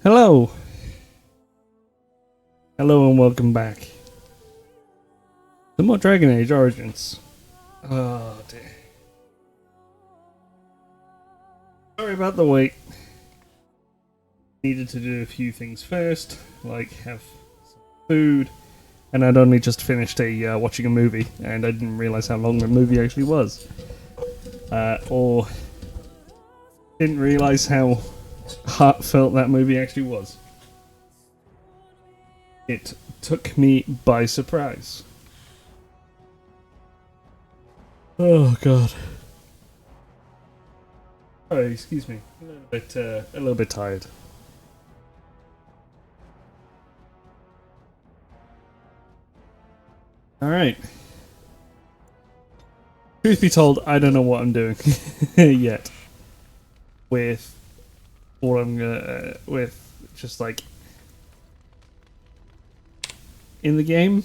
Hello! Hello and welcome back. Some more Dragon Age Origins. Oh dear. Sorry about the wait. Needed to do a few things first, like have some food, and I'd only just finished watching a movie, and I didn't realise how long the movie actually was. Or didn't realise how heartfelt that movie actually was. It took me by surprise. Oh god. Oh, excuse me. A little bit tired. All right. Truth be told, I don't know what I'm doing yet. With what I'm gonna with just like in the game.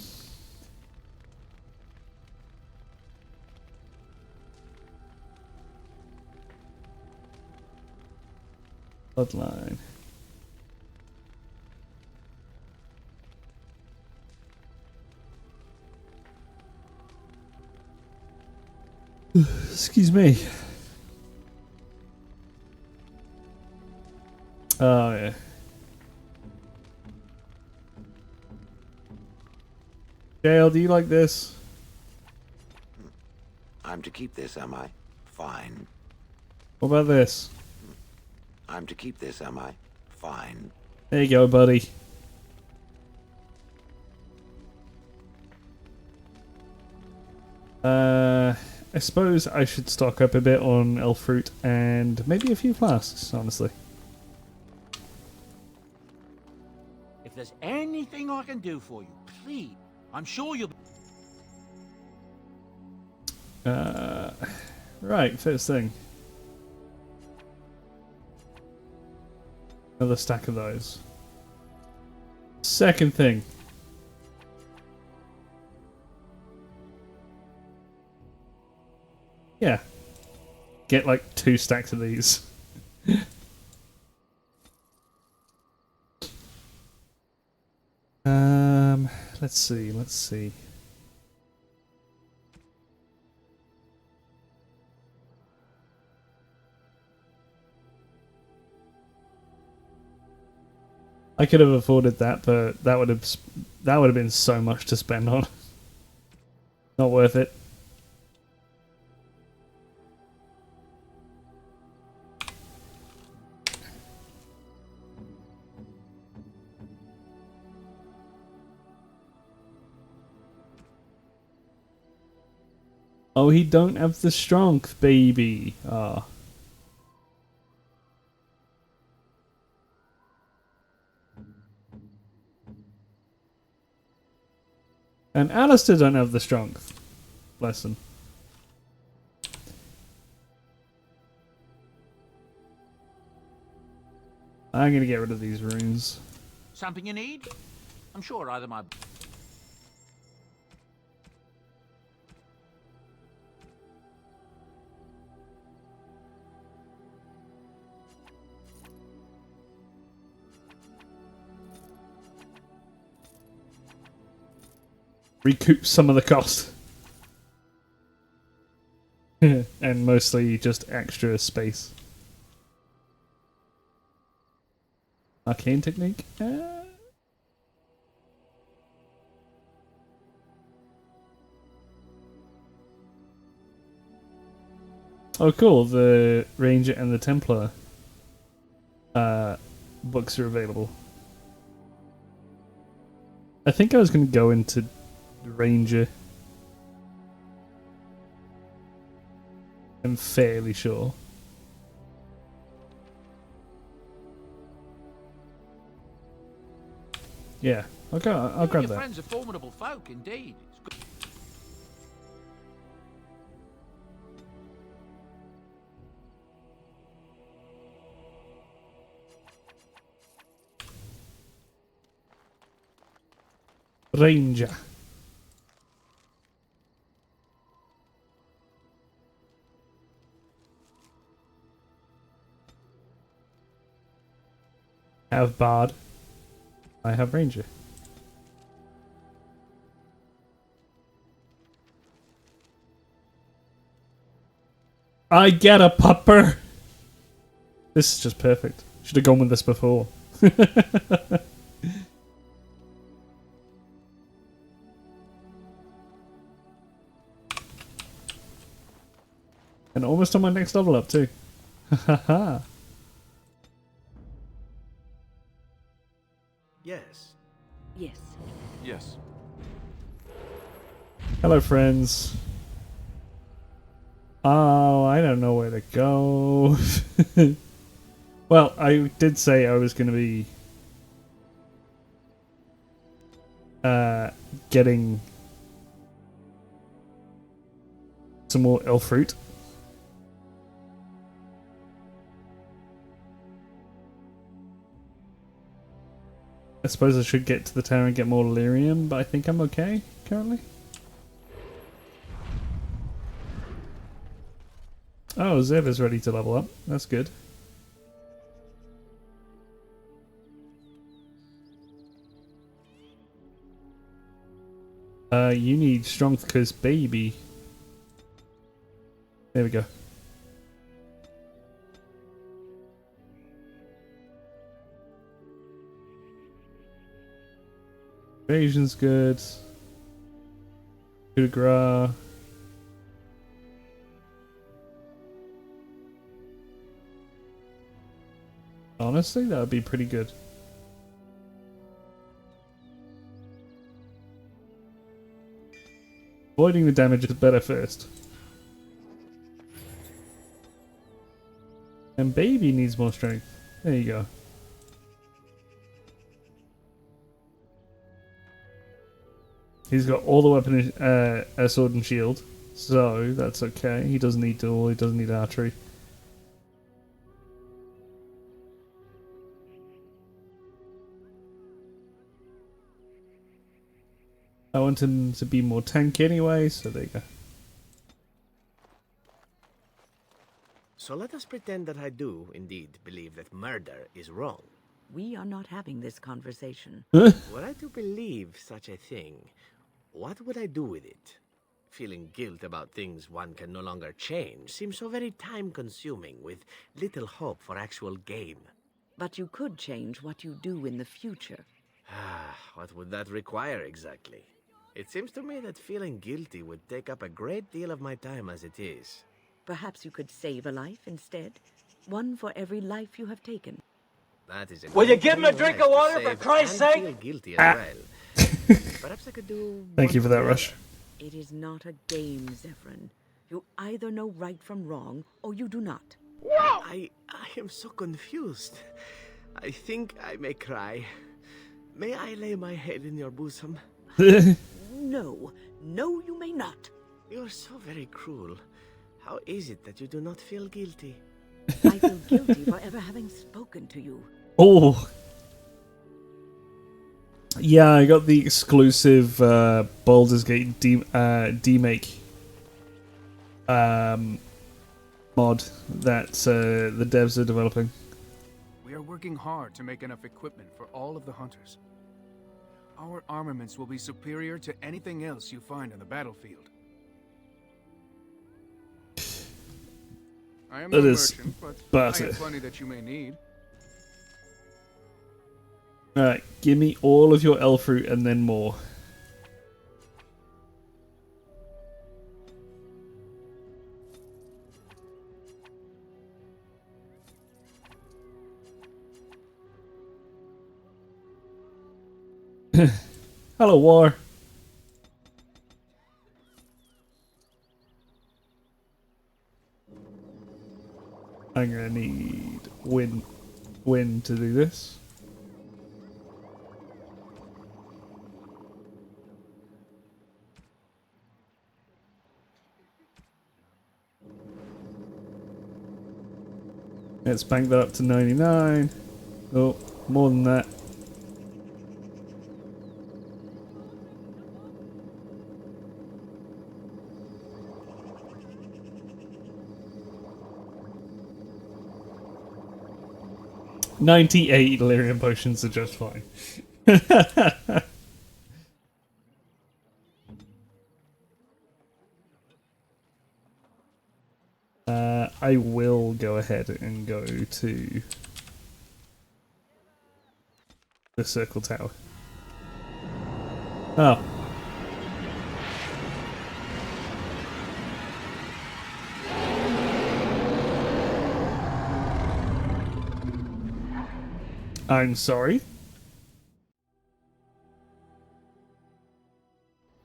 Bloodline. Excuse me. Oh yeah. Dale, do you like this? I'm to keep this, am I? Fine. What about this? I'm to keep this, am I? Fine. There you go, buddy. I suppose I should stock up a bit on elf fruit and maybe a few flasks, honestly. If there's anything I can do for you, please, I'm sure you'll. Right, first thing. Another stack of those. Second thing. Yeah. Get like 2 stacks of these. Let's see. I could have afforded that, but that would have been so much to spend on. Not worth it. Oh, he don't have the strength, baby. Ah. And Alistair don't have the strength. Bless him. I'm gonna get rid of these runes. Something you need? I'm sure either my. Recoup some of the cost. And mostly just extra space. Arcane technique? Oh cool, the Ranger and the Templar books are available. I think I was going to go into the Ranger. I'm fairly sure. Yeah, I'll grab Your that. friends are formidable folk, indeed. It's good. Ranger. have Bard. I have Ranger. I get a pupper! This is just perfect. Should have gone with this before. And almost on my next level up too. Haha. Yes. Yes. Yes. Hello, friends. Oh, I don't know where to go. Well, I did say I was going to be getting some more elf fruit. I suppose I should get to the tower and get more lyrium, but I think I'm okay currently. Oh, Zev is ready to level up. That's good. You need strength because baby. There we go. Evasion's good. Coup de grace. Honestly, that would be pretty good. Avoiding the damage is better first. And baby needs more strength. There you go. He's got all the weapon, a sword and shield, so that's okay. He doesn't need duel, he doesn't need archery. I want him to be more tanky anyway, so there you go. So let us pretend that I do indeed believe that murder is wrong. We are not having this conversation. Were I to believe such a thing, what would I do with it? Feeling guilt about things one can no longer change seems so very time-consuming, with little hope for actual gain. But you could change what you do in the future. What would that require exactly? It seems to me that feeling guilty would take up a great deal of my time as it is. Perhaps you could save a life instead. One for every life you have taken. That is a Will you great give him a deal drink less of to water, for save Christ's and sake? feel guilty as well. Perhaps I could do. Thank you one for that, the Rush. other. It is not a game, Zephyrin. You either know right from wrong, or you do not. I am so confused. I think I may cry. May I lay my head in your bosom? No. No, you may not. You are so very cruel. How is it that you do not feel guilty? I feel guilty for ever having spoken to you. Oh! Yeah, I got the exclusive Baldur's Gate demake mod that the devs are developing. We are working hard to make enough equipment for all of the hunters. Our armaments will be superior to anything else you find on the battlefield. I am That no is merchant, but butter. I have plenty that you may need. Alright, give me all of your elf fruit and then more. Hello, War. I'm gonna need wind to do this. Let's bank that up to 99. Oh, more than that. 98 delirium potions are just fine. I will go ahead and go to the circle tower. Oh. I'm sorry?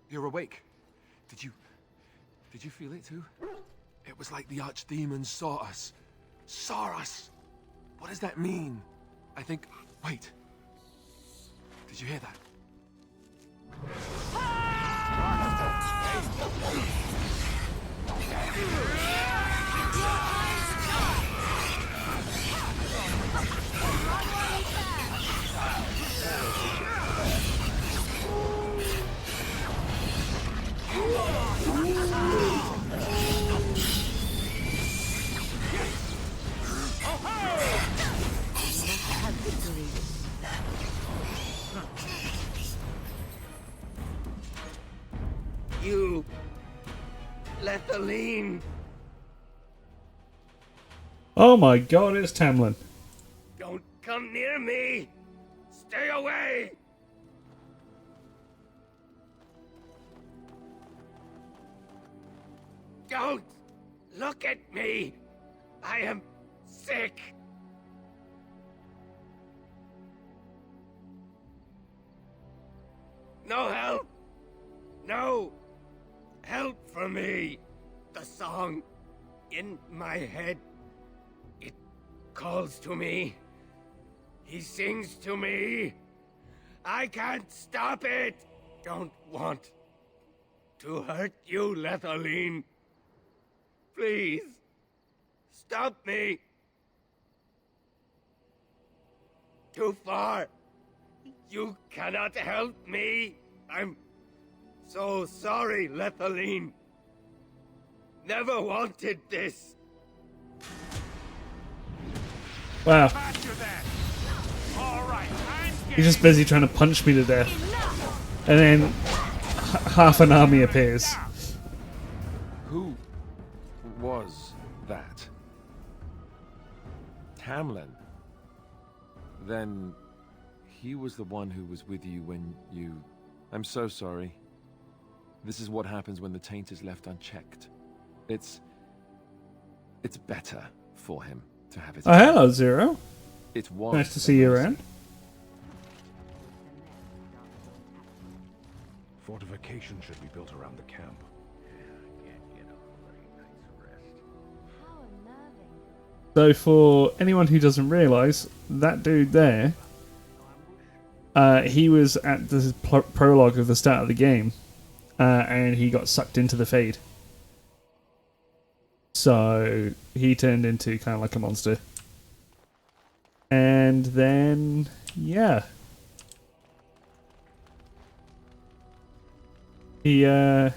You're awake. Did you feel it too? It was like the archdemons saw us. Saw us! What does that mean? I think... Wait. Did you hear that? You... Lethaline! Oh my god, it's Tamlin. Don't come near me! Stay away! Don't look at me! I am sick! No help! No help for me! The song in my head, it calls to me. He sings to me. I can't stop it! Don't want to hurt you, Lethaline. Please, stop me. Too far. You cannot help me. I'm so sorry, Lethaline. Never wanted this. Wow. He's just busy trying to punch me to death. And then half an army appears. Who was that? Tamlin. Then he was the one who was with you when you... I'm so sorry. This is what happens when the taint is left unchecked. It's better for him to have it. Oh, hello, Zero. It was Nice to see you around. Fortification should be built around the camp. So for anyone who doesn't realise, that dude there, he was at the prologue of the start of the game, and he got sucked into the Fade. So he turned into kind of like a monster. And then, yeah. He's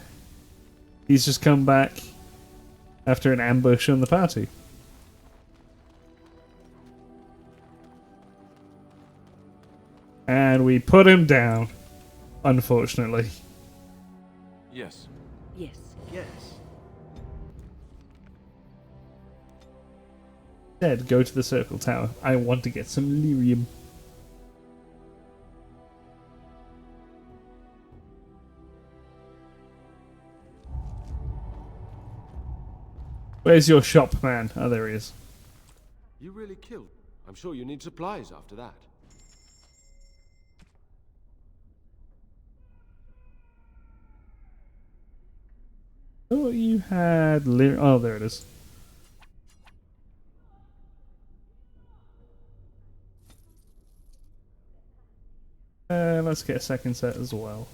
just come back after an ambush on the party. And we put him down, unfortunately. Yes. Yes. Yes. Instead, go to the circle tower. I want to get some lyrium. Where's your shop, man? Oh, there he is. You really killed. I'm sure you need supplies after that. Oh, you had oh, there it is. Let's get a second set as well.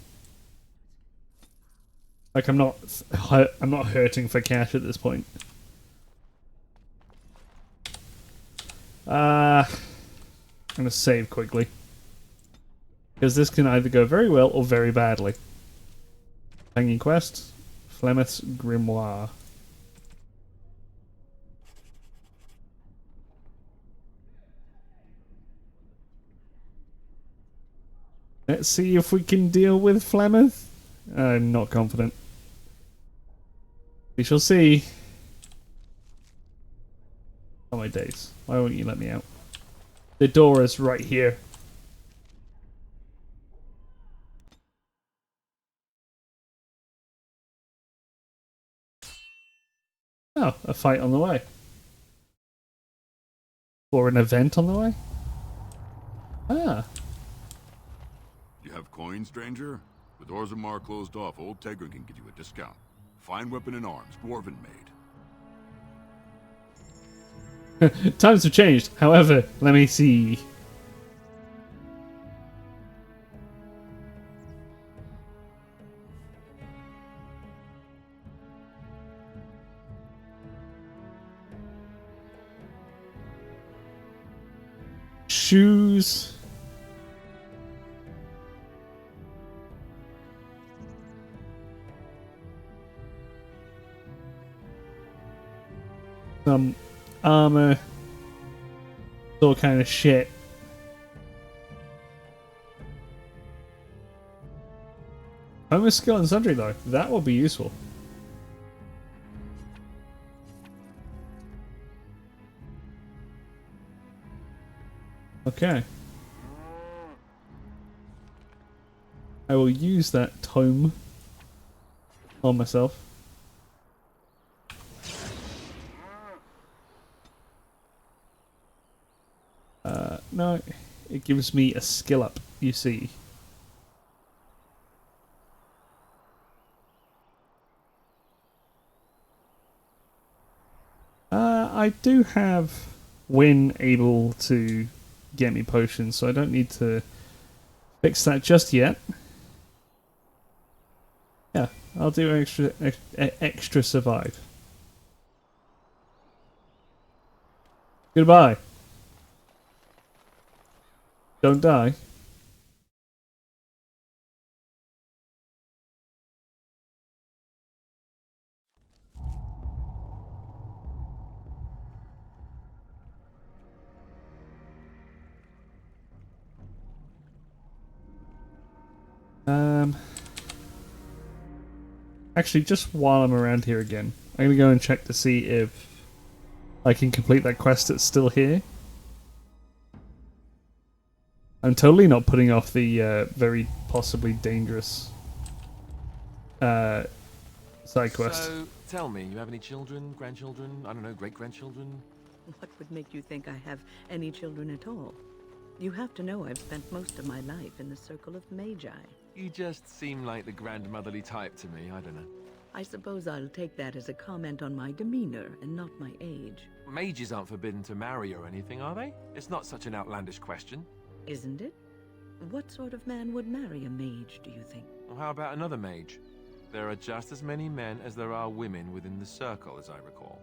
Like I'm not hurting for cash at this point. I'm gonna save quickly because this can either go very well or very badly. Hanging quest, Flemeth's Grimoire. Let's see if we can deal with Flemeth. I'm not confident. We shall see. Oh my days. Why won't you let me out? The door is right here. Oh, a fight on the way. Or an event on the way? Ah. You have coin, stranger? With Orzammar closed off, old Tegra can give you a discount. Fine weapon and arms, dwarven made. Times have changed. However, let me see. Shoes. Some armor. All kind of shit. Home with skill and sundry though. That will be useful. Okay. I will use that tome on myself. No, it gives me a skill up, you see. I do have Win able to get me potions, so I don't need to fix that just yet. Yeah, I'll do extra survive. Goodbye. Don't die. Actually, just while I'm around here again, I'm gonna go and check to see if I can complete that quest that's still here. I'm totally not putting off the very possibly dangerous side quest. So, tell me, you have any children, grandchildren, I don't know, great-grandchildren? What would make you think I have any children at all? You have to know I've spent most of my life in the circle of magi. You just seem like the grandmotherly type to me, I don't know. I suppose I'll take that as a comment on my demeanor and not my age. Mages aren't forbidden to marry or anything, are they? It's not such an outlandish question. Isn't it? What sort of man would marry a mage, do you think? Well, how about another mage? There are just as many men as there are women within the circle, as I recall.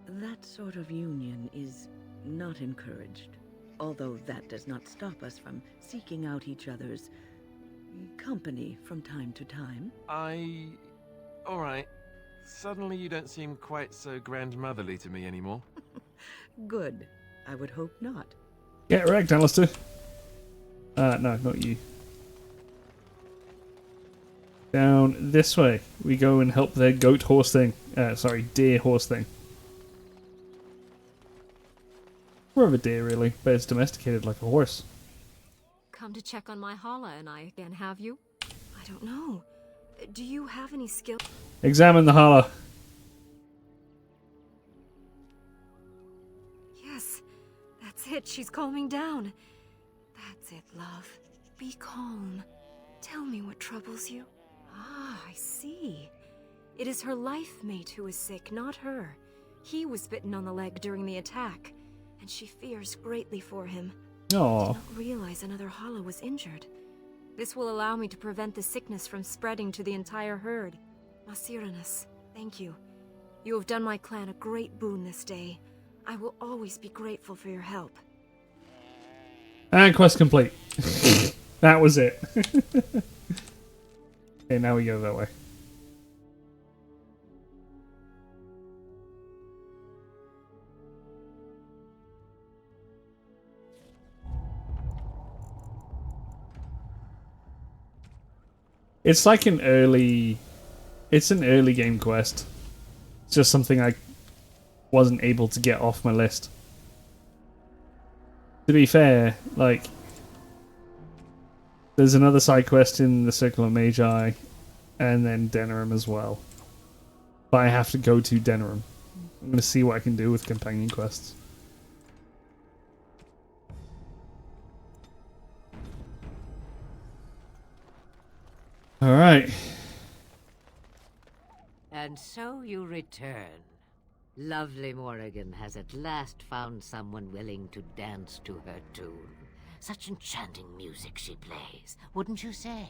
That sort of union is not encouraged. Although that does not stop us from seeking out each other's company from time to time. Alright. Suddenly you don't seem quite so grandmotherly to me anymore. Good. I would hope not. Get wrecked, Alistair. No, not you. Down this way. We go and help their goat horse thing. Sorry, deer horse thing. More of a deer, really, but it's domesticated like a horse. Come to check on my Hala and I again, have you? I don't know. Do you have any skill? Examine the Hala. Yes, that's it. She's calming down. That's it, love. Be calm. Tell me what troubles you. Ah, I see. It is her life mate who is sick, not her. He was bitten on the leg during the attack, and she fears greatly for him. Aww. I did not realize another Hala was injured. This will allow me to prevent the sickness from spreading to the entire herd. Masiranus, thank you. You have done my clan a great boon this day. I will always be grateful for your help. And quest complete. That was it. Okay, now we go that way. It's like an early... It's an early game quest. It's just something I wasn't able to get off my list. To be fair, like... There's another side quest in the Circle of Magi, and then Denerim as well. But I have to go to Denerim. I'm going to see what I can do with companion quests. Alright. And so you return. Lovely Morrigan has at last found someone willing to dance to her tune. Such enchanting music she plays, wouldn't you say?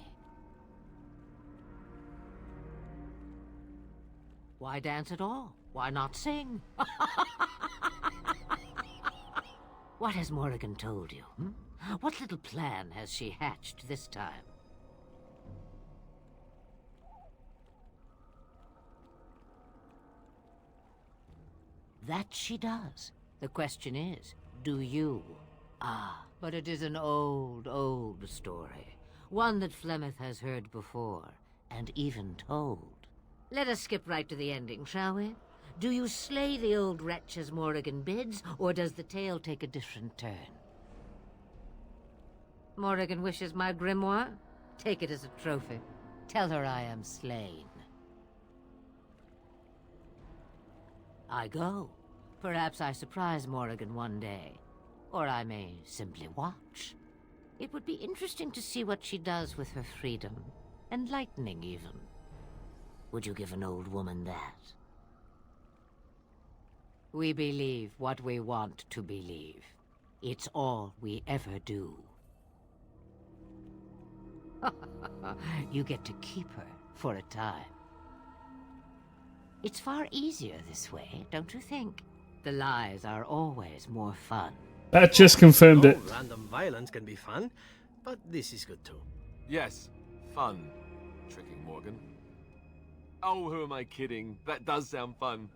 Why dance at all? Why not sing? What has Morrigan told you? What little plan has she hatched this time? That she does. The question is, do you? Ah, but it is an old, old story. One that Flemeth has heard before, and even told. Let us skip right to the ending, shall we? Do you slay the old wretch as Morrigan bids, or does the tale take a different turn? Morrigan wishes my grimoire? Take it as a trophy. Tell her I am slain. I go. Perhaps I surprise Morrigan one day. Or I may simply watch. It would be interesting to see what she does with her freedom. Enlightening, even. Would you give an old woman that? We believe what we want to believe. It's all we ever do. You get to keep her for a time. It's far easier this way, don't you think? The lies are always more fun. That just confirmed it. Random violence can be fun, but this is good too. Yes, fun. Tricking Morgan. Oh, who am I kidding? That does sound fun.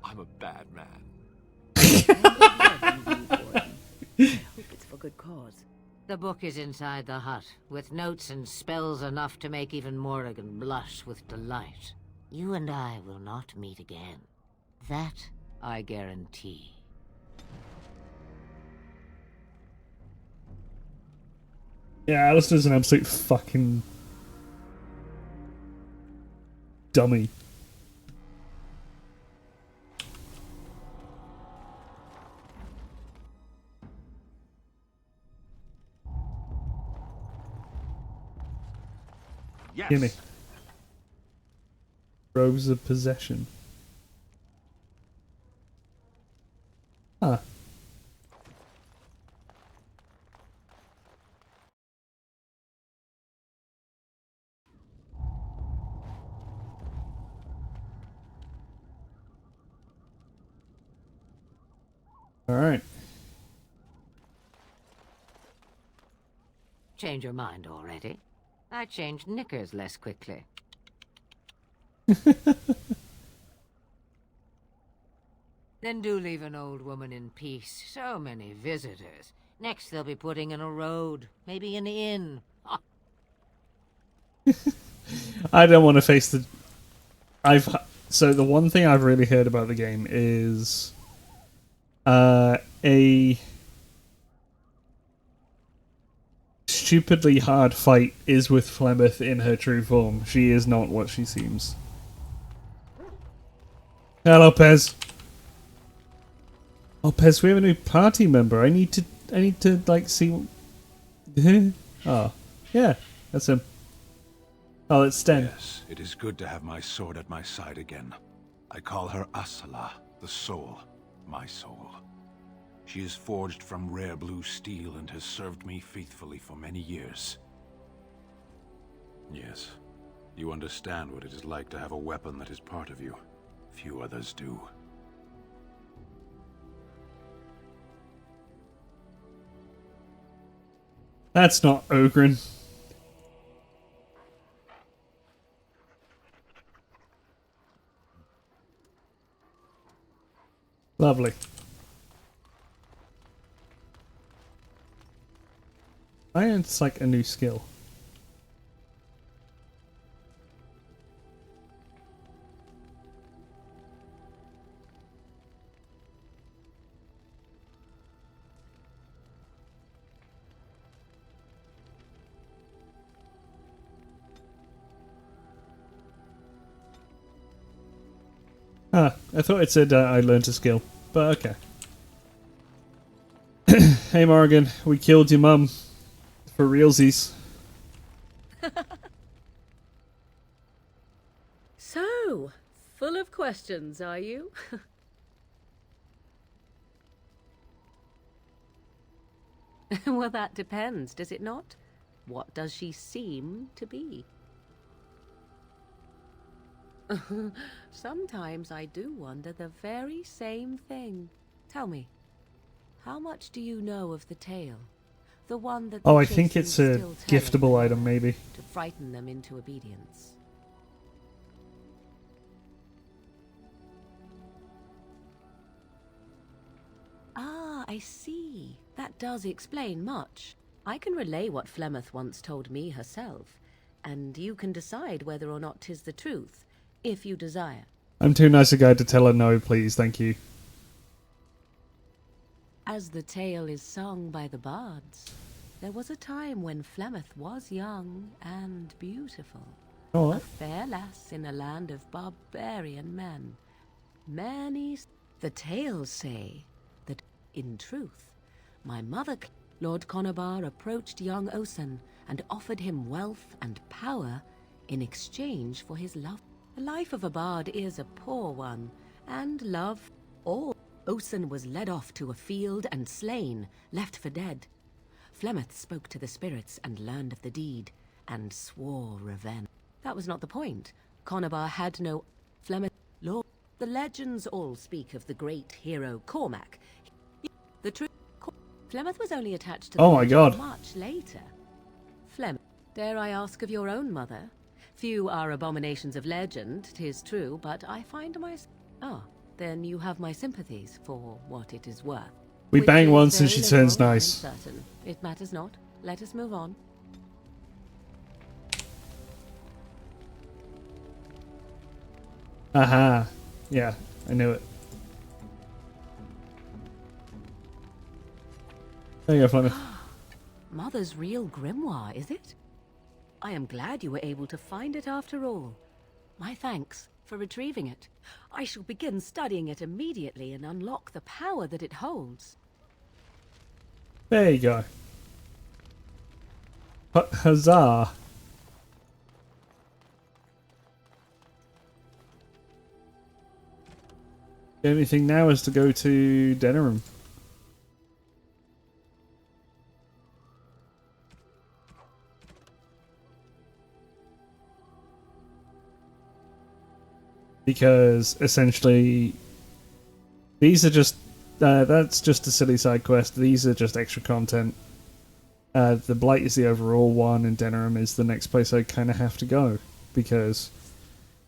I'm a bad man. I hope it's for good cause. The book is inside the hut, with notes and spells enough to make even Morrigan blush with delight. You and I will not meet again. That I guarantee. Yeah, Alistair's an absolute fucking dummy. Yes. Gimme. Rose of Possession. Huh. Alright. Change your mind already? I change knickers less quickly. Then do leave an old woman in peace. So many visitors. Next they'll be putting in a road, maybe an inn. I don't want to face the... So the one thing I've really heard about the game is... a... stupidly hard fight is with Flemeth in her true form. She is not what she seems. Hello, Pez. Oh, Pez, we have a new party member. I need to like see. Oh, yeah, that's him. Oh, it's Sten. Yes, it is good to have my sword at my side again. I call her Asala, the soul, my soul. She is forged from rare blue steel and has served me faithfully for many years. Yes, you understand what it is like to have a weapon that is part of you. Few others do. That's not Ogren. Lovely. It's like a new skill. Ah, I thought it said I learned a skill, but okay. Hey Morrigan, we killed your mum. For realsies. So, full of questions, are you? Well, that depends, does it not? What does she seem to be? Sometimes I do wonder the very same thing. Tell me, how much do you know of the tale? The one that Oh, the I think chasing it's a still telling giftable item, maybe. to frighten them into obedience. Ah, I see. That does explain much. I can relay what Flemeth once told me herself, and you can decide whether or not 'tis the truth, if you desire. I'm too nice a guy to tell her no, please, thank you. As the tale is sung by the bards, there was a time when Flemeth was young and beautiful. Oh, A fair lass in a land of barbarian men. The tales say that, in truth, my mother, Lord Conobar, approached young Osen and offered him wealth and power in exchange for his love. The life of a bard is a poor one, and love all. Osen was led off to a field and slain, left for dead. Flemeth spoke to the spirits and learned of the deed, and swore revenge. That was not the point. Conobar had no Flemeth law. The legends all speak of the great hero Cormac. The truth, Flemeth was only attached to the Oh my God. much later. Flemeth, dare I ask of your own mother? Few are abominations of legend, 'tis true, but I find myself... Ah, then you have my sympathies for what it is worth. We Which bang is once and very she turns little, I'm nice. certain. It matters not. Let us move on. Aha. Yeah, I knew it. There you go, Flemeth. Mother's real grimoire, is it? I am glad you were able to find it after all. My thanks for retrieving it. I shall begin studying it immediately and unlock the power that it holds. There you go. Huzzah. The only thing now is to go to Denerim. Because essentially these are just that's just a silly side quest. These are just extra content. The Blight is the overall one, and Denerim is the next place I kind of have to go because,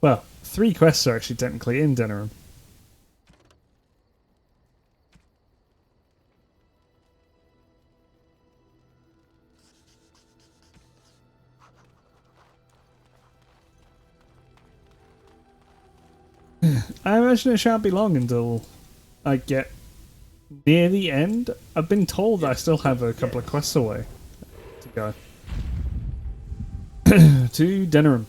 well, 3 quests are actually technically in Denerim. I imagine it shan't be long until I get near the end. I've been told that I still have a couple of quests away to go. To Denerim.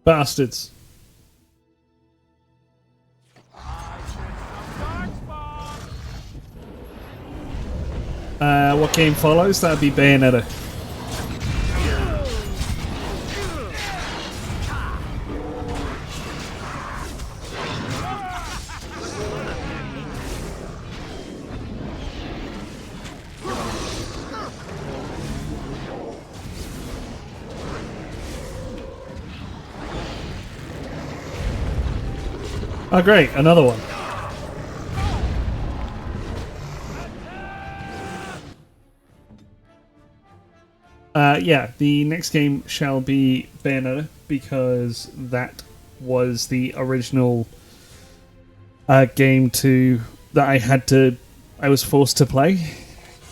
Bastards. What game follows? That'd be Bayonetta. Oh great, another one. Yeah, the next game shall be Bayonetta, because that was the original game that I was forced to play,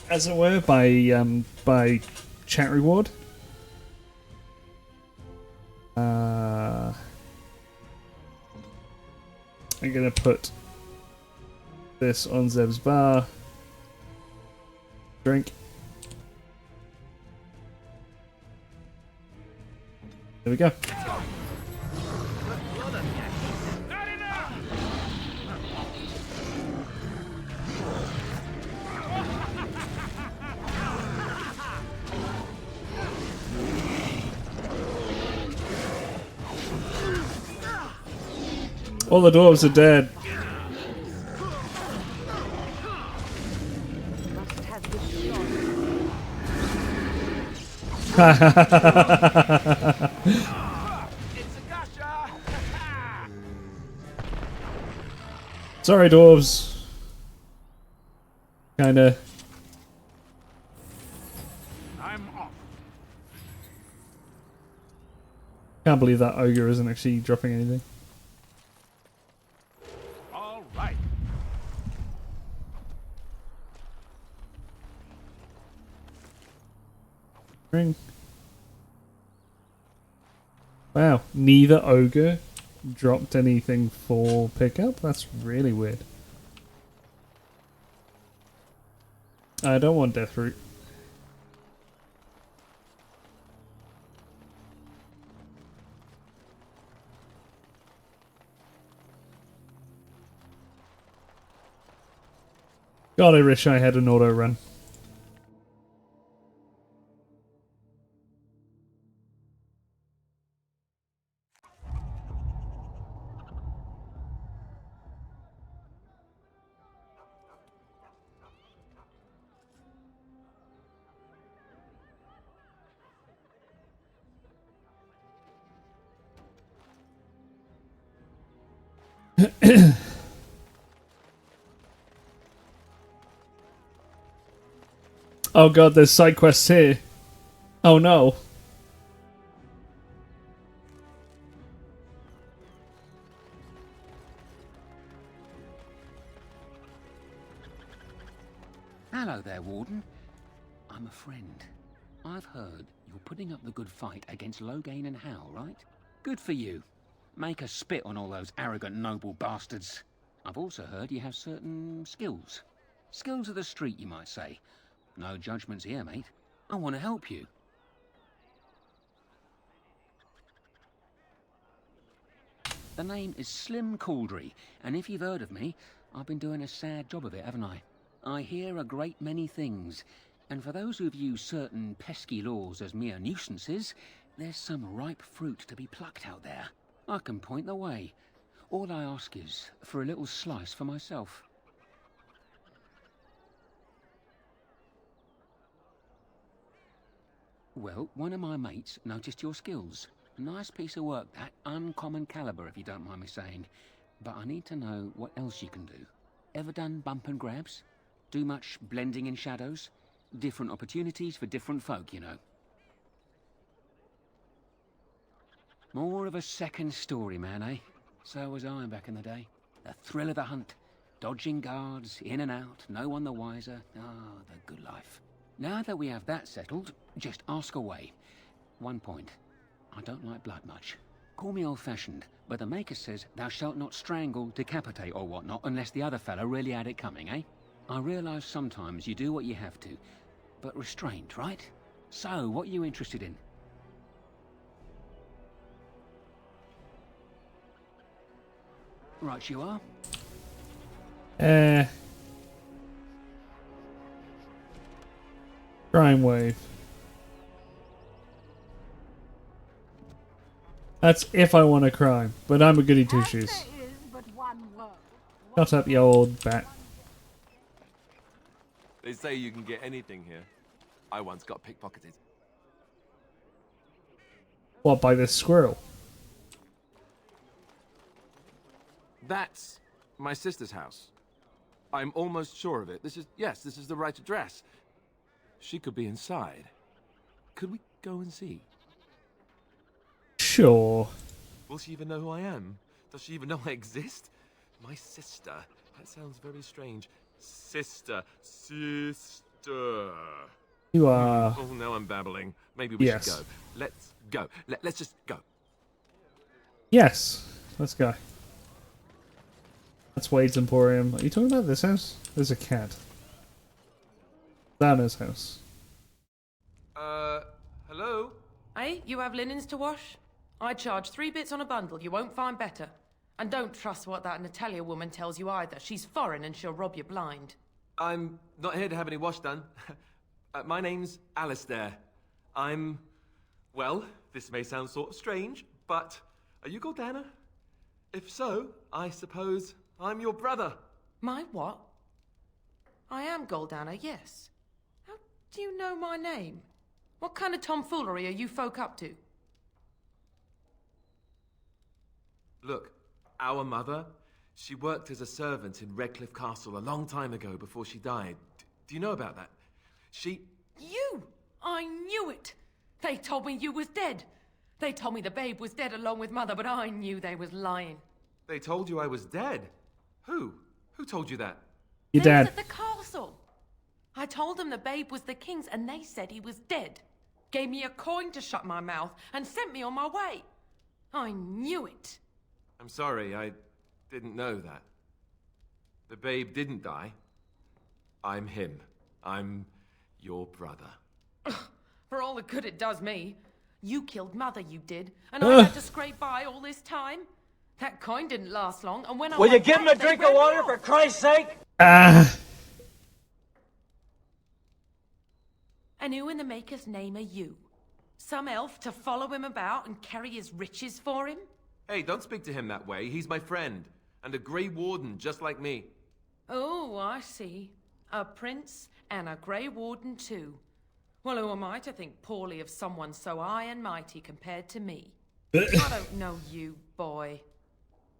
as it were, by chat reward. I'm gonna put this on Zev's bar. Drink. There we go. All the dwarves are dead. Sorry, dwarves. Kinda. I'm off. Can't believe that ogre isn't actually dropping anything. All right. Ring. Wow, neither ogre dropped anything for pickup? That's really weird. I don't want death root. God, I wish I had an auto run. Oh god, there's side quests here. Oh no. Hello there, Warden. I'm a friend. I've heard you're putting up the good fight against Loghain and Hal, right? Good for you. Make us spit on all those arrogant noble bastards. I've also heard you have certain skills. Skills of the street, you might say. No judgments here, mate. I want to help you. The name is Slim Cauldry, and if you've heard of me, I've been doing a sad job of it, haven't I? I hear a great many things, and for those who view certain pesky laws as mere nuisances, there's some ripe fruit to be plucked out there. I can point the way. All I ask is for a little slice for myself. Well, one of my mates noticed your skills. Nice piece of work, that. Uncommon caliber, if you don't mind me saying. But I need to know what else you can do. Ever done bump and grabs? Do much blending in shadows? Different opportunities for different folk, you know. More of a second story man, eh? So was I back in the day. The thrill of the hunt. Dodging guards, in and out, no one the wiser. Ah, the good life. Now that we have that settled, just ask away. One point. I don't like blood much. Call me old-fashioned, but the Maker says thou shalt not strangle, decapitate or whatnot unless the other fella really had it coming, eh? I realise sometimes you do what you have to, but restraint, right? So, what are you interested in? Right you are. Crime wave. That's if I want a crime, but I'm a goody two shoes. Shut up, you old bat. They say you can get anything here. I once got pickpocketed. What, by this squirrel? That's my sister's house. I'm almost sure of it. This is the right address. She could be inside. Could we go and see? Sure. Will she even know who I am? Does she even know I exist? My sister. That sounds very strange. Sister. You are... Oh, now I'm babbling. Maybe we should go. Let's go. Let's just go. Yes. Let's go. That's Wade's Emporium. Are you talking about this house? There's a cat. Dana's house. Hello? Hey, you have linens to wash? I charge 3 bits on a bundle, you won't find better. And don't trust what that Natalia woman tells you either. She's foreign and she'll rob you blind. I'm not here to have any wash done. My name's Alistair. Well, this may sound sort of strange, but are you Goldana? If so, I suppose I'm your brother. My what? I am Goldana, yes. How do you know my name? What kind of tomfoolery are you folk up to? Look, our mother, she worked as a servant in Redcliffe Castle a long time ago before she died. Do you know about that? You! I knew it! They told me you was dead. They told me the babe was dead along with mother, but I knew they was lying. They told you I was dead? Who? Who told you that? Your They dad. was at the castle. I told them the babe was the king's and they said he was dead. Gave me a coin to shut my mouth and sent me on my way. I knew it. I'm sorry, I didn't know that. The babe didn't die. I'm him. I'm your brother. For all the good it does me. You killed mother, you did. And I had to scrape by all this time. That coin didn't last long, and when I Will you went give him back, a they drink ran of me water off. for Christ's sake? And who in the maker's name are you? Some elf to follow him about and carry his riches for him? Hey, don't speak to him that way. He's my friend. And a Grey Warden, just like me. Oh, I see. A prince and a Grey Warden too. Well, who am I to think poorly of someone so high and mighty compared to me? I don't know you, boy.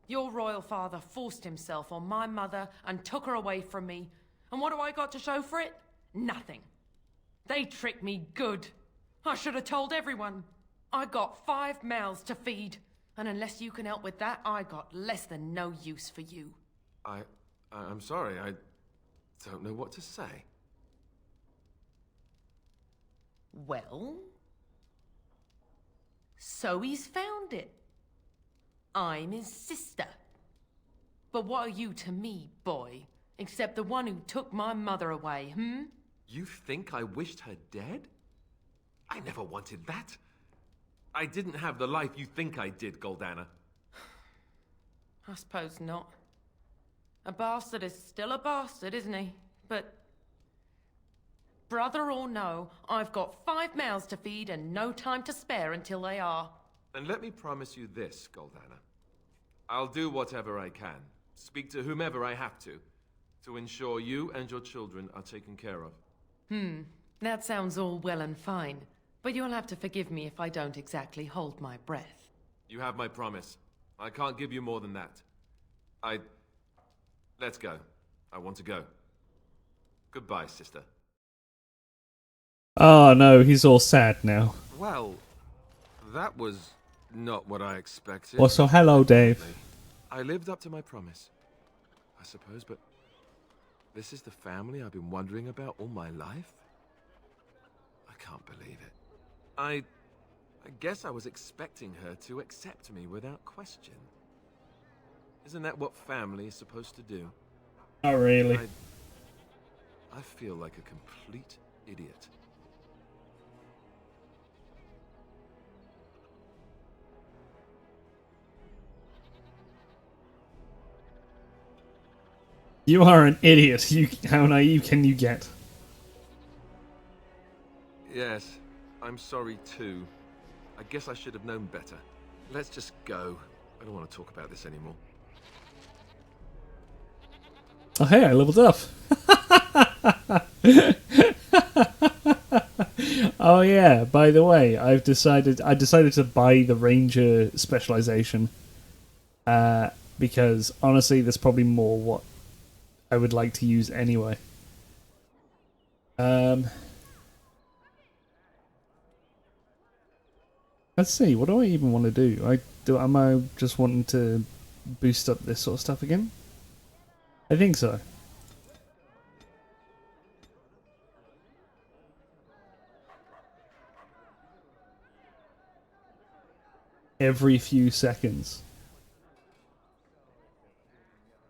Your royal father forced himself on my mother and took her away from me. And what do I got to show for it? Nothing. They tricked me good. I should have told everyone. I got 5 mouths to feed. And unless you can help with that, I got less than no use for you. I'm sorry, I don't know what to say. Well? So he's found it. I'm his sister. But what are you to me, boy? Except the one who took my mother away, You think I wished her dead? I never wanted that. I didn't have the life you think I did, Goldana. I suppose not. A bastard is still a bastard, isn't he? But... brother or no, I've got 5 mouths to feed and no time to spare until they are. And let me promise you this, Goldana. I'll do whatever I can, speak to whomever I have to ensure you and your children are taken care of. That sounds all well and fine. But you'll have to forgive me if I don't exactly hold my breath. You have my promise. I can't give you more than that. Let's go. I want to go. Goodbye, sister. Oh no, he's all sad now. Well, that was not what I expected. Well, so hello, Dave. I lived up to my promise, I suppose, but this is the family I've been wondering about all my life? I can't believe it. I guess I was expecting her to accept me without question. Isn't that what family is supposed to do? Not really. I feel like a complete idiot. You are an idiot. How naive can you get? Yes, I'm sorry too. I guess I should have known better. Let's just go. I don't want to talk about this anymore. Oh hey, I leveled up. Oh yeah, by the way, I decided to buy the Ranger specialization. Because honestly, there's probably more what I would like to use anyway. Let's see, what do I even want to do? Am I just wanting to boost up this sort of stuff again? I think so. Every few seconds.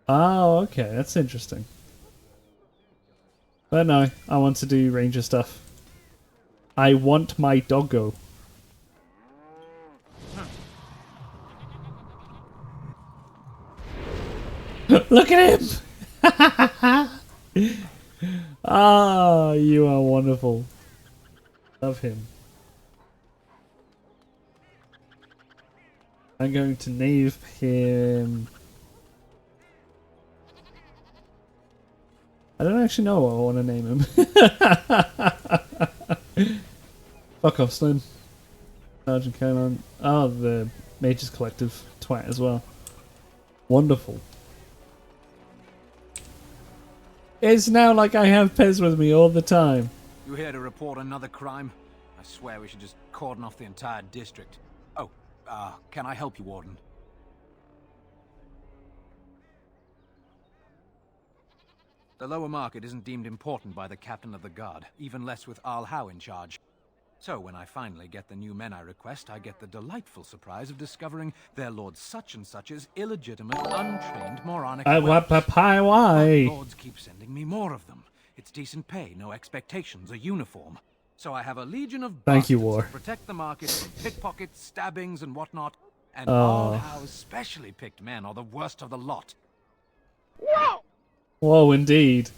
Oh, okay, that's interesting. But no, I want to do ranger stuff. I want my doggo. Look at him! Ah, you are wonderful. Love him. I'm going to name him... I don't actually know what I want to name him. Fuck off, Slim. Sergeant Conan. Oh, the Mages Collective twat as well. Wonderful. It's now like I have Pez with me all the time. You here to report another crime? I swear we should just cordon off the entire district. Oh, can I help you, Warden? The lower market isn't deemed important by the captain of the guard, even less with Al Howe in charge. So when I finally get the new men I request, I get the delightful surprise of discovering their Lord Such-and-Such's illegitimate, untrained moronic why? Lords keep sending me more of them. It's decent pay, no expectations, a uniform. So I have a legion of Thank you, bastards War. to protect the market from pickpockets, stabbings, and whatnot. And Oh. Al Howe's specially picked men are the worst of the lot. Whoa! Whoa, indeed.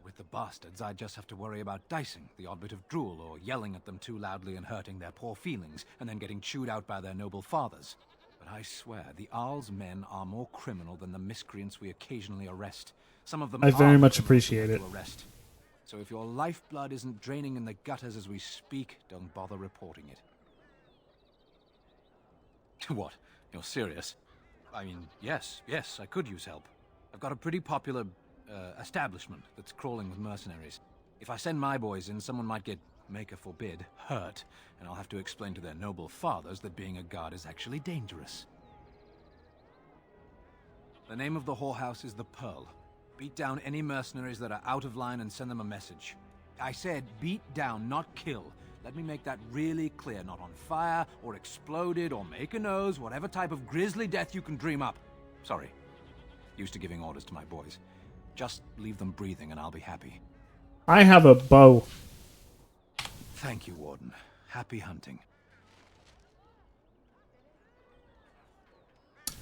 With the bastards, I just have to worry about dicing, the odd bit of drool, or yelling at them too loudly and hurting their poor feelings, and then getting chewed out by their noble fathers. But I swear, the Arl's men are more criminal than the miscreants we occasionally arrest. Some of them I very are much criminals appreciate we it. have to arrest. So if your lifeblood isn't draining in the gutters as we speak, don't bother reporting it. What? You're serious? I mean, yes, I could use help. I've got a pretty popular establishment that's crawling with mercenaries. If I send my boys in, someone might get, maker forbid, hurt, and I'll have to explain to their noble fathers that being a guard is actually dangerous. The name of the whorehouse is the Pearl. Beat down any mercenaries that are out of line and send them a message. I said beat down, not kill. Let me make that really clear. Not on fire, or exploded, or make a nose, whatever type of grisly death you can dream up. Sorry. Used to giving orders to my boys. Just leave them breathing and I'll be happy. I have a bow. Thank you, Warden. Happy hunting.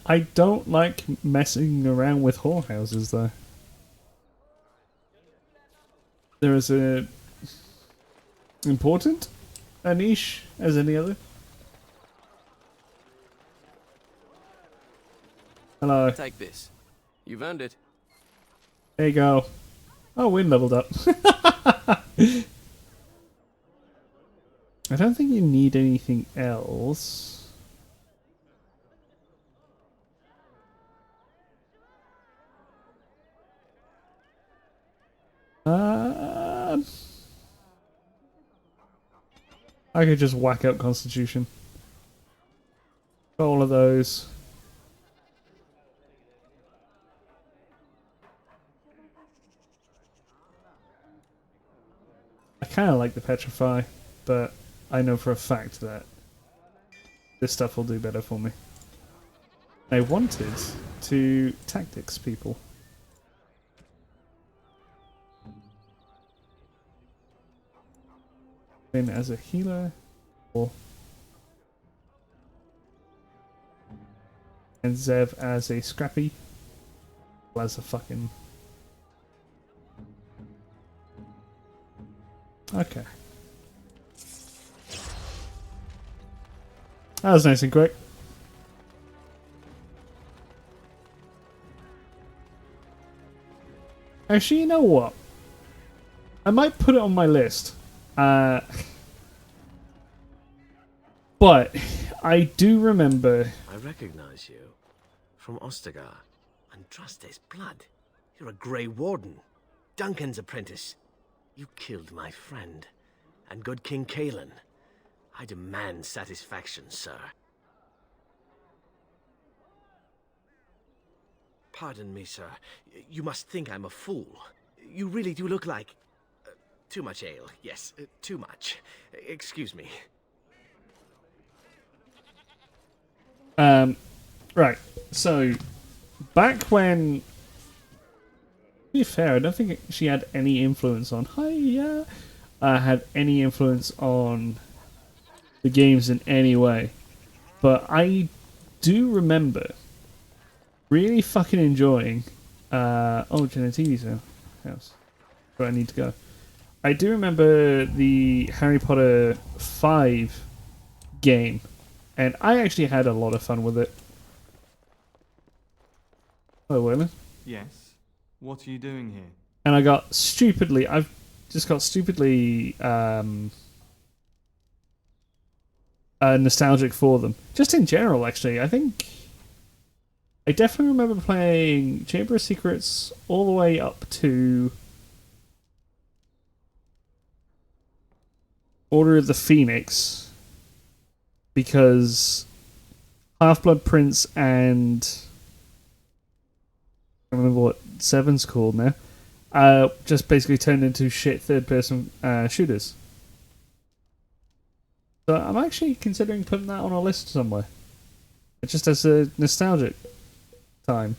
I don't like messing around with whorehouses, though. There is a important a niche as any other. Hello. Take this. You've earned it. There you go. Oh, wind leveled up. I don't think you need anything else. I could just whack out Constitution. All of those. I kind of like the Petrify, but I know for a fact that this stuff will do better for me. I wanted to tactics people. In as a healer, or and Zev as a scrappy, as a fucking. Okay. That was nice and quick. Actually, you know what? I might put it on my list. But I do remember. I recognize you. From Ostagar. And trust his blood. You're a Grey Warden. Duncan's apprentice. You killed my friend. And good King Kalen. I demand satisfaction, sir. Pardon me, sir. You must think I'm a fool. You really do look like... too much ale. Yes, too much. Excuse me. Right. So, back when... be fair, I don't think she had any influence on had any influence on the games in any way. But I do remember really fucking enjoying Jenna TV's house. Where I need to go. I do remember the Harry Potter 5 game, and I actually had a lot of fun with it. Hello, Waylon. Yes. What are you doing here? And I've just got stupidly nostalgic for them. Just in general, actually. I definitely remember playing Chamber of Secrets all the way up to Order of the Phoenix, because Half-Blood Prince and I don't remember what 7's called now, just basically turned into shit third-person shooters. So I'm actually considering putting that on a list somewhere. Just as a nostalgic time.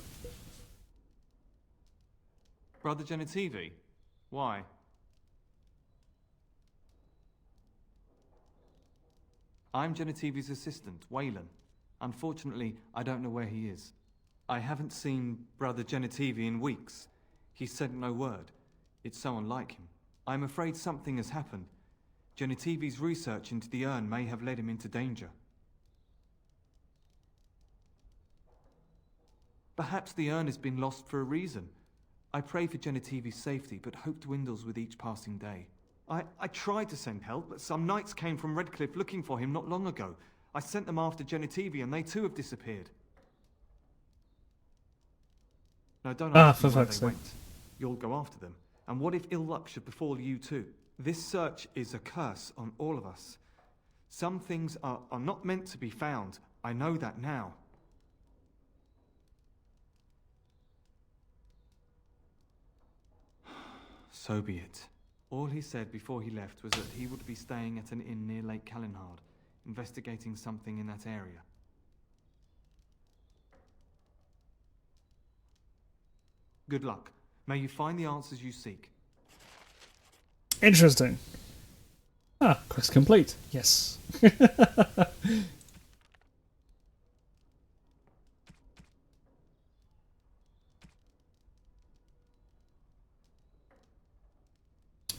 Brother Genitivi? Why? I'm Genitivi's assistant, Waylon. Unfortunately, I don't know where he is. I haven't seen Brother Genitivi in weeks. He sent no word. It's so unlike him. I'm afraid something has happened. Genitivi's research into the urn may have led him into danger. Perhaps the urn has been lost for a reason. I pray for Genitivi's safety, but hope dwindles with each passing day. I tried to send help, but some knights came from Redcliffe looking for him not long ago. I sent them after Genitivi, and they too have disappeared. No, don't ask me where they went. You'll go after them. And what if ill luck should befall you too? This search is a curse on all of us. Some things are not meant to be found. I know that now. So be it. All he said before he left was that he would be staying at an inn near Lake Calenhard, investigating something in that area. Good luck. May you find the answers you seek. Interesting. Quest complete. Yes.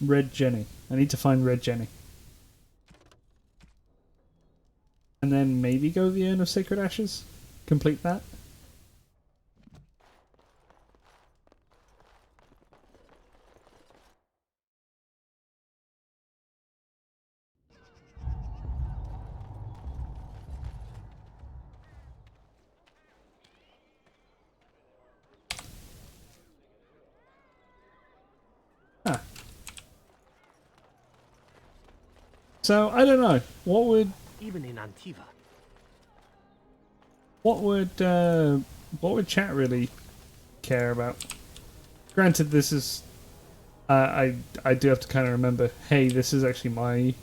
Red Jenny. I need to find Red Jenny. And then maybe go to the Urn of Sacred Ashes? Complete that? So I don't know. What even in Antiva? What would chat really care about? Granted, this is I do have to kind of remember. Hey, this is actually my.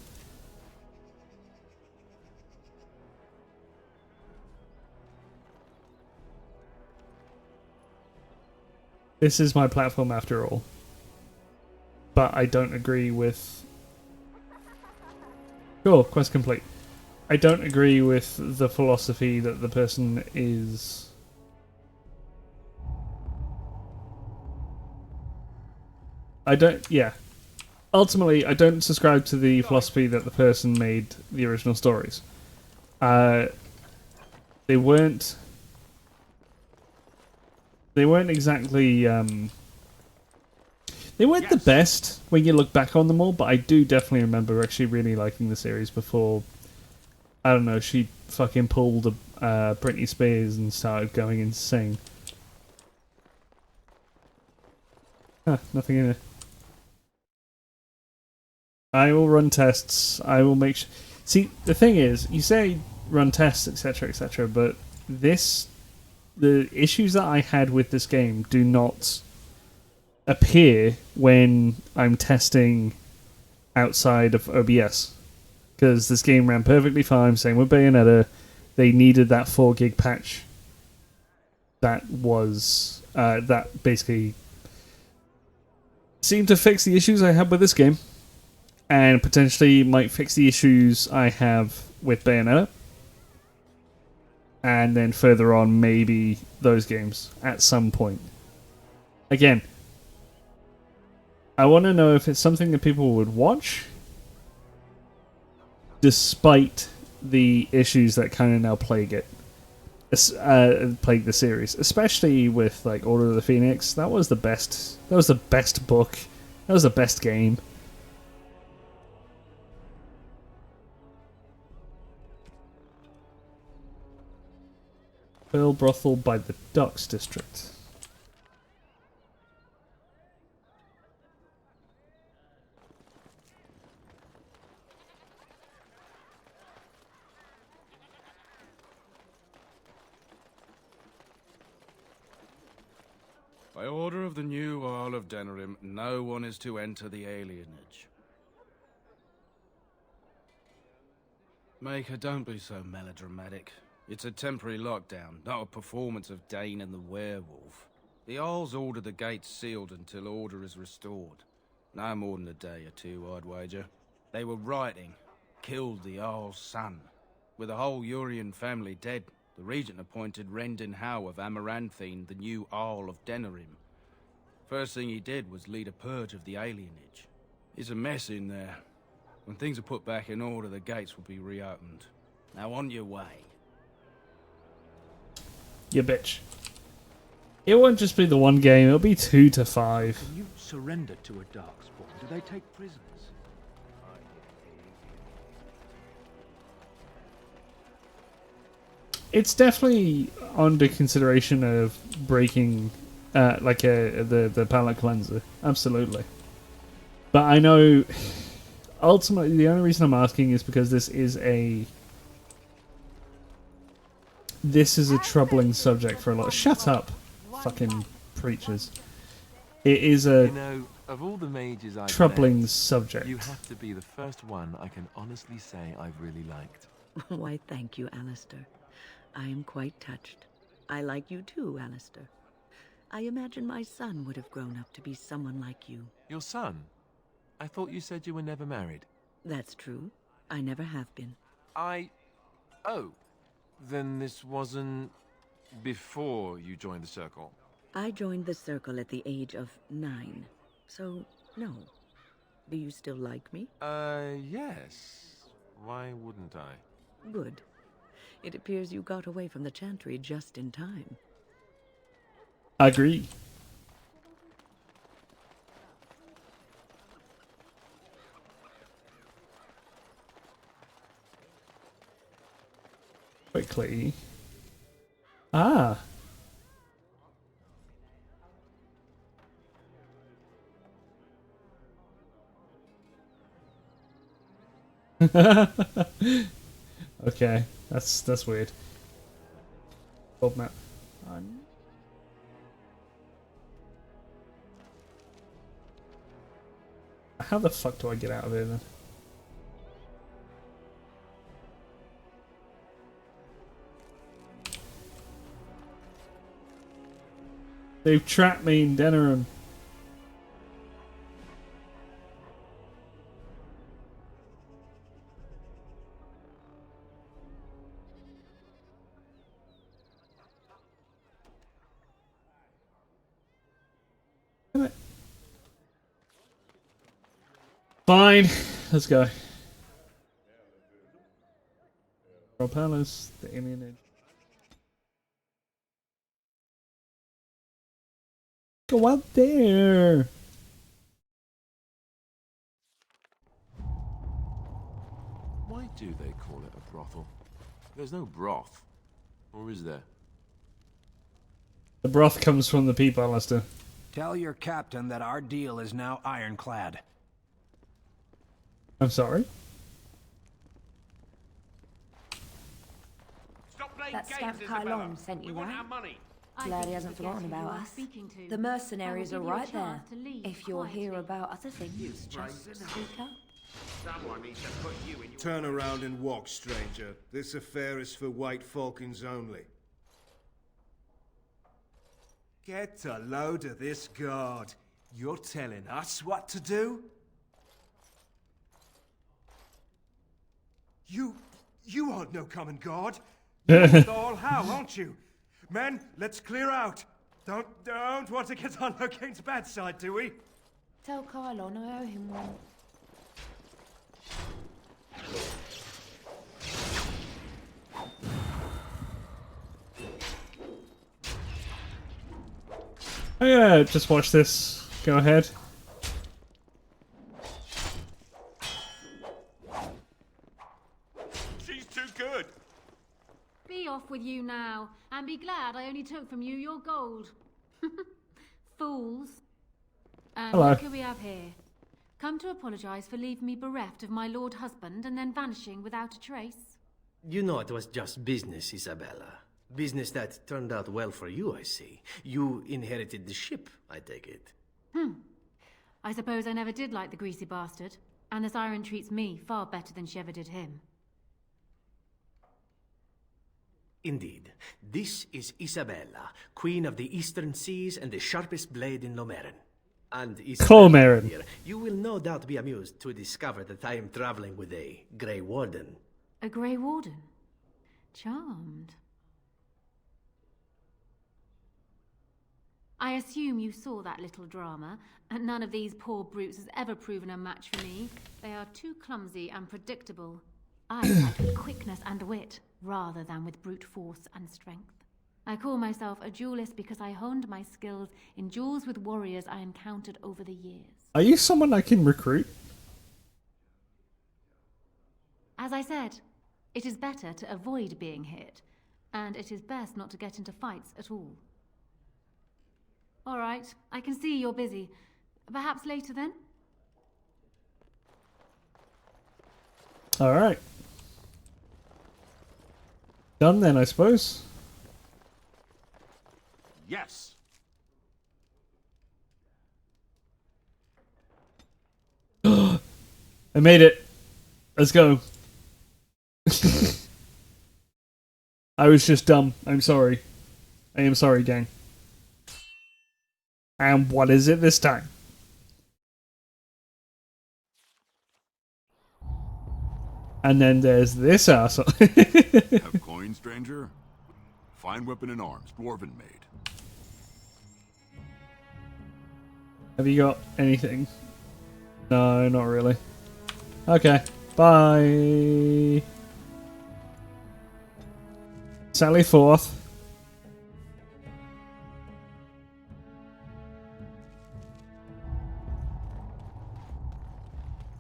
This is my platform after all. But I don't agree with. Cool, quest complete. I don't agree with the philosophy that the person is. Ultimately, I don't subscribe to the philosophy that the person made the original stories. They weren't exactly. They weren't the best when you look back on them all, but I do definitely remember actually really liking the series before, I don't know, she fucking pulled a Britney Spears and started going insane. Nothing in it. I will run tests. I will make sure. See, the thing is, you say run tests, etc., but the issues that I had with this game do not appear when I'm testing outside of OBS, because this game ran perfectly fine. Same with Bayonetta. They needed that 4 gig patch that was that basically seemed to fix the issues I had with this game, and potentially might fix the issues I have with Bayonetta. And then further on, maybe those games at some point. Again, I want to know if it's something that people would watch, despite the issues that kind of now plague it, plague the series, especially with like Order of the Phoenix. That was the best. That was the best book. That was the best game. Pearl Brothel by the Docks District. By order of the new Earl of Denerim, no one is to enter the alienage. Maker, don't be so melodramatic. It's a temporary lockdown, not a performance of Dane and the werewolf. The Earls order the gates sealed until order is restored. No more than a day or two, I'd wager. They were writing, killed the Earl's son. With the whole Urian family dead, the regent appointed Rendon Howe of Amaranthine the new Earl of Denerim. First thing he did was lead a purge of the alienage. It's a mess in there. When things are put back in order, the gates will be reopened. Now on your way. You bitch. It won't just be the one game, it'll be 2 to 5. When you surrender to a darkspawn, do they take prisoners? It's definitely under consideration of breaking the palate cleanser. Absolutely. But I know ultimately the only reason I'm asking is because this is a troubling subject for a lot. Shut up, fucking preachers. It is a You know, of all the mages I've troubling met, subject. you have to be the first one I can honestly say I've really liked. Why, thank you, Alistair. I am quite touched. I like you too, Alistair. I imagine my son would have grown up to be someone like you. Your son? I thought you said you were never married. That's true. I never have been. Oh. Then this wasn't before you joined the Circle? I joined the Circle at the age of 9. So, no. Do you still like me? Yes. Why wouldn't I? Good. It appears you got away from the Chantry just in time. Agree. Quickly. Ah. Okay, that's weird. Bob map. How the fuck do I get out of here then? They've trapped me in Denerim. Fine, let's go. Royal Palace, the alienage. Go out there. Why do they call it a brothel? There's no broth. Or is there? The broth comes from the people, Alistair. Tell your captain that our deal is now ironclad. I'm sorry? That scamp Kylon sent you that. Glad he hasn't forgotten about us. The mercenaries are right there. If you're here about other things, just speak up. Someone needs to put you in your... Turn around and walk, stranger. This affair is for White Falcons only. Get a load of this guard. You're telling us what to do? You aren't no common god. You're the all how, aren't you? Men, let's clear out. Don't want to get on Locane's bad side, do we? Tell Kylon I owe him one. Oh yeah, just watch this. Go ahead. She's too good. Be off with you now, and be glad I only took from you your gold. Fools. And Hello. look who we have here. Come to apologise for leaving me bereft of my lord husband and then vanishing without a trace. You know it was just business, Isabella. Business that turned out well for you, I see. You inherited the ship, I take it. I suppose I never did like the greasy bastard, and the siren treats me far better than she ever did him. Indeed. This is Isabella, Queen of the Eastern Seas and the sharpest blade in Lomerin. And Isabella, here, you will no doubt be amused to discover that I am traveling with a Grey Warden. A Grey Warden? Charmed. I assume you saw that little drama, and none of these poor brutes has ever proven a match for me. They are too clumsy and predictable. I fight with quickness and wit, rather than with brute force and strength. I call myself a duelist because I honed my skills in duels with warriors I encountered over the years. Are you someone I can recruit? As I said, it is better to avoid being hit, and it is best not to get into fights at all. All right, I can see you're busy. Perhaps later then? All right. Done then, I suppose. Yes. I made it. Let's go. I was just dumb. I'm sorry. I am sorry, gang. And what is it this time? And then there's this asshole. Have coin, stranger? Fine weapon and arms, dwarven made. Have you got anything? No, not really. Okay, bye. Sally forth.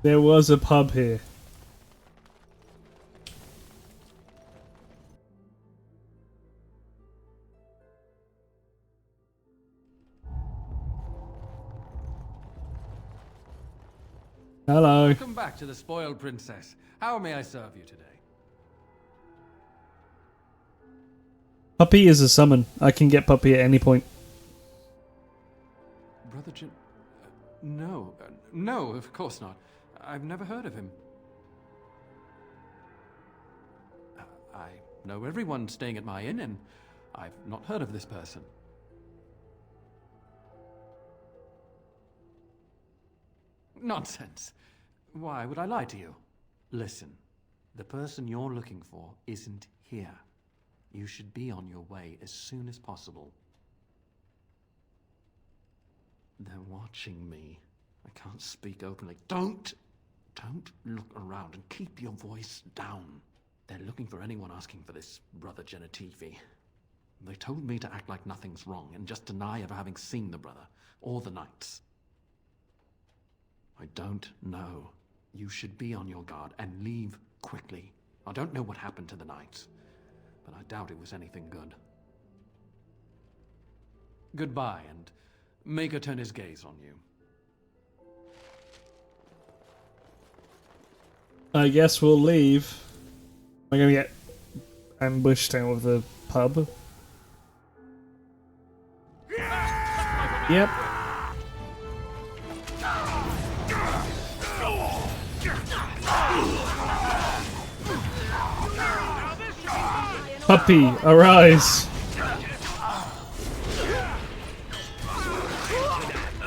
There was a pub here. Hello. Welcome back to the Spoiled Princess. How may I serve you today? Puppy is a summon. I can get Puppy at any point. Brother Jim... no. No, of course not. I've never heard of him. I know everyone staying at my inn, and I've not heard of this person. Nonsense. Why would I lie to you? Listen, the person you're looking for isn't here. You should be on your way as soon as possible. They're watching me. I can't speak openly. Don't look around and keep your voice down. They're looking for anyone asking for this brother Genetivi. They told me to act like nothing's wrong and just deny ever having seen the brother or the knights. I don't know. You should be on your guard and leave quickly. I don't know what happened to the knights, but I doubt it was anything good. Goodbye, and make her turn his gaze on you. I guess we'll leave. I'm gonna get ambushed out of the pub. Yep. Puppy, arise!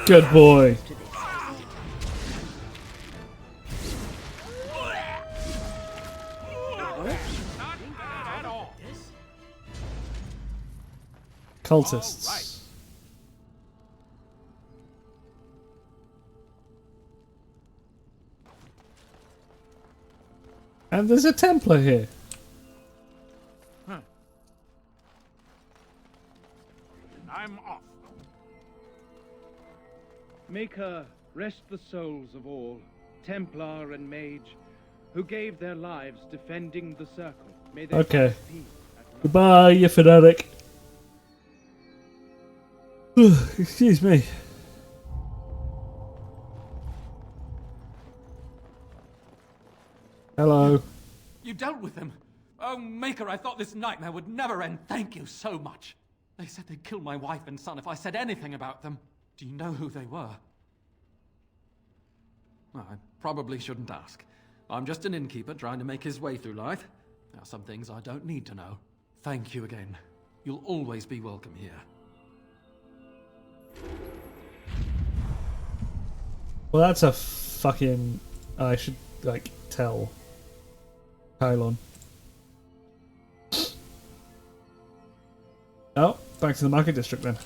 Good boy. Cultists. And there's a Templar here. I'm off. Make her rest the souls of all, Templar and Mage, who gave their lives defending the Circle. May they Okay. find peace at last. Goodbye, you fanatic. Excuse me. Hello. You dealt with them. Oh, Maker, I thought this nightmare would never end. Thank you so much. They said they'd kill my wife and son if I said anything about them. Do you know who they were? Well, I probably shouldn't ask. I'm just an innkeeper trying to make his way through life. There are some things I don't need to know. Thank you again. You'll always be welcome here. Well, that's a fucking... I should, like, tell Kylon. Oh, back to the market district then.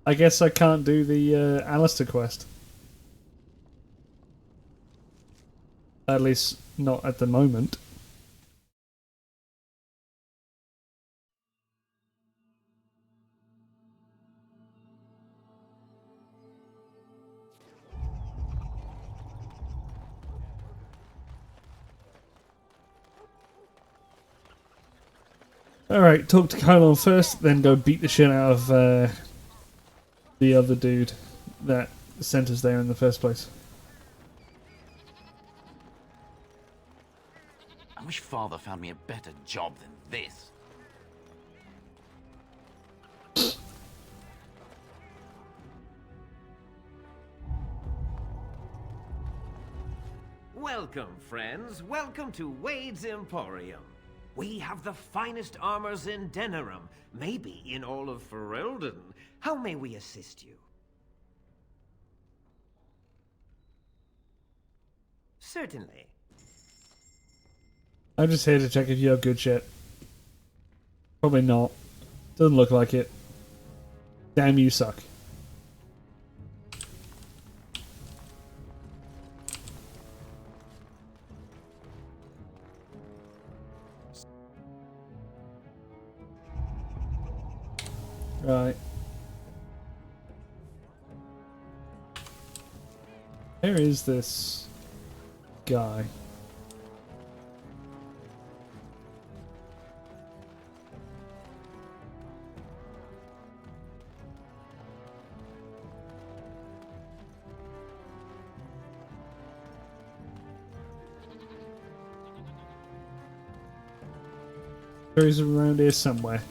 I guess I can't do the Alistair quest. At least not at the moment. Alright, talk to Kylon first, then go beat the shit out of the other dude that sent us there in the first place. I wish Father found me a better job than this. Welcome, friends. Welcome to Wade's Emporium. We have the finest armors in Denerim, maybe in all of Ferelden. How may we assist you? Certainly. I'm just here to check if you have good shit. Probably not. Doesn't look like it. Damn, you suck. Right. Where is this guy? He's around here somewhere.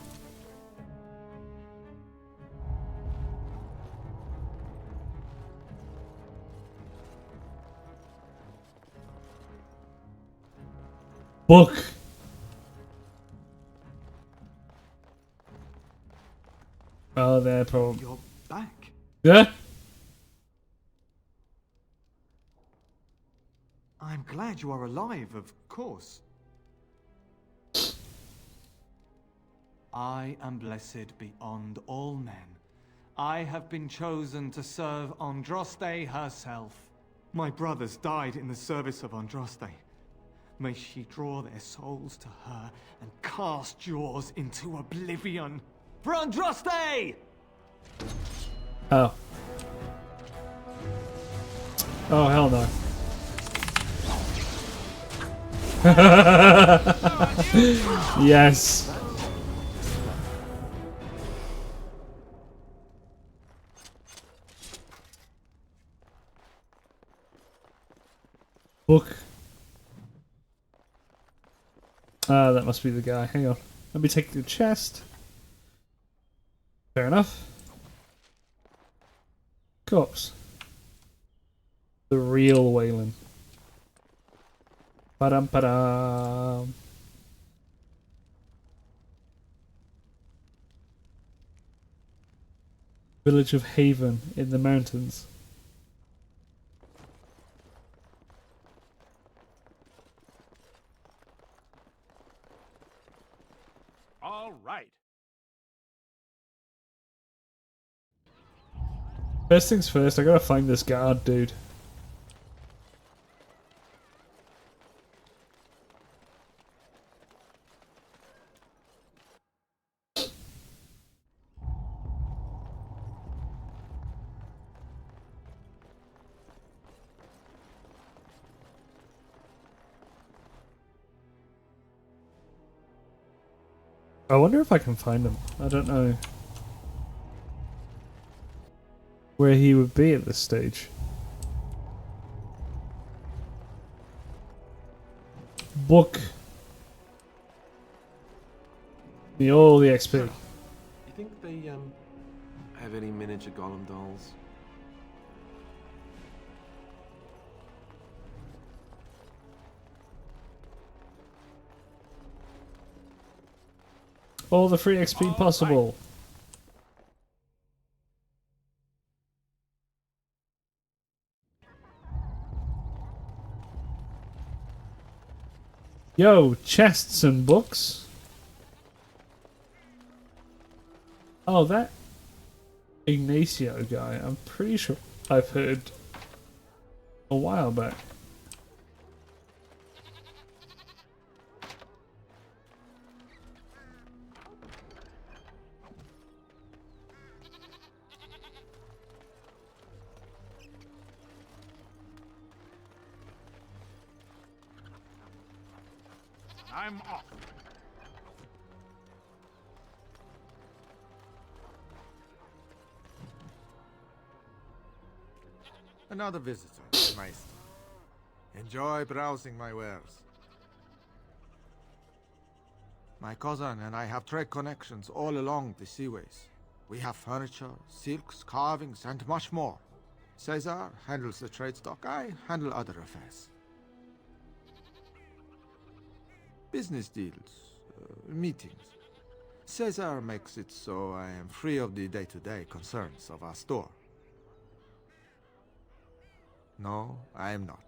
Book. Oh, they're probably. You're back. Yeah. I'm glad you are alive, of course. I am blessed beyond all men. I have been chosen to serve Andraste herself. My brothers died in the service of Andraste. May she draw their souls to her and cast yours into oblivion. For Andraste! Oh. Oh, hell no. Yes. Book. Ah, that must be the guy. Hang on. Let me take the chest. Fair enough. Cops. The real Waylon. Ba-dum ba-dum. Village of Haven in the mountains. All right. First things first, I gotta find this guard dude. I wonder if I can find him. I don't know where he would be at this stage. Book me all the XP. You think they have any miniature golem dolls? All the free XP possible. Yo, chests and books. Oh, that Ignacio guy, I'm pretty sure I've heard a while back. I'm off. Another visitor, Meister. Enjoy browsing my wares. My cousin and I have trade connections all along the seaways. We have furniture, silks, carvings, and much more. Caesar handles the trade stock, I handle other affairs. Business deals, meetings. Caesar makes it so I am free of the day-to-day concerns of our store. No, I am not.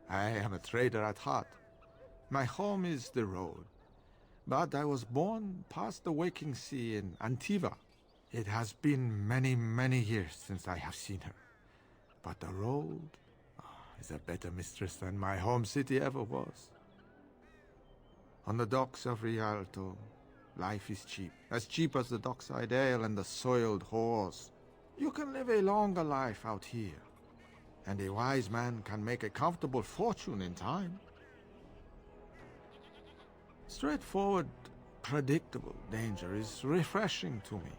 I am a trader at heart. My home is the road. But I was born past the waking sea in Antiva. It has been many, many years since I have seen her. But the road is a better mistress than my home city ever was. On the docks of Rialto, life is cheap. As cheap as the dockside ale and the soiled whores. You can live a longer life out here. And a wise man can make a comfortable fortune in time. Straightforward, predictable danger is refreshing to me.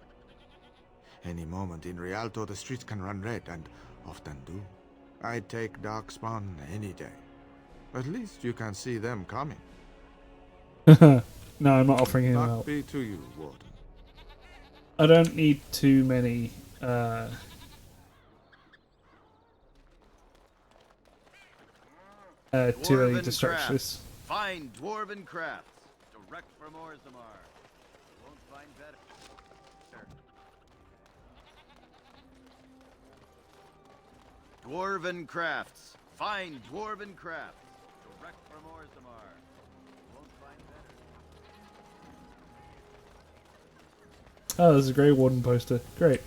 Any moment in Rialto the streets can run red, and often do. I'd take Darkspawn any day. At least you can see them coming. No, I'm not offering him Luck help. be to you, Warden. I don't need too many too many distractions. Find dwarven crafts direct from Orzammar. You won't find better. Dwarven crafts. Find dwarven crafts direct from Orzammar. You won't find better. Oh, there's a Grey Warden poster. Great.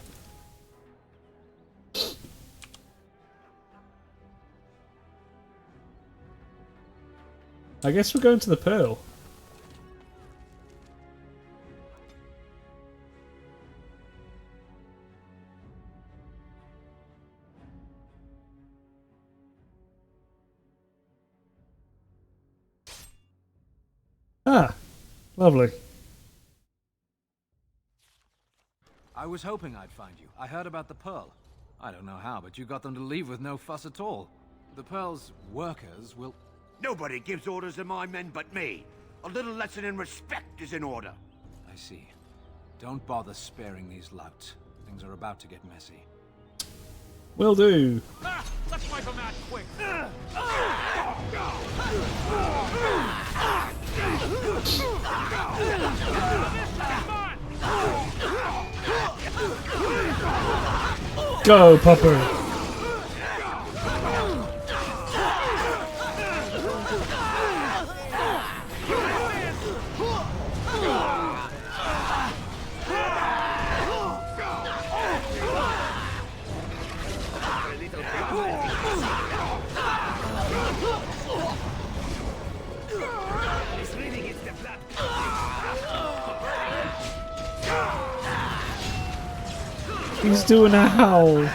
I guess we're going to the Pearl. Ah, lovely. I was hoping I'd find you. I heard about the Pearl. I don't know how, but you got them to leave with no fuss at all. The Pearl's workers will... Nobody gives orders to my men but me. A little lesson in respect is in order. I see. Don't bother sparing these louts. Things are about to get messy. Will do. Let's wipe him out quick. Go, Popper. He's doing a howl. And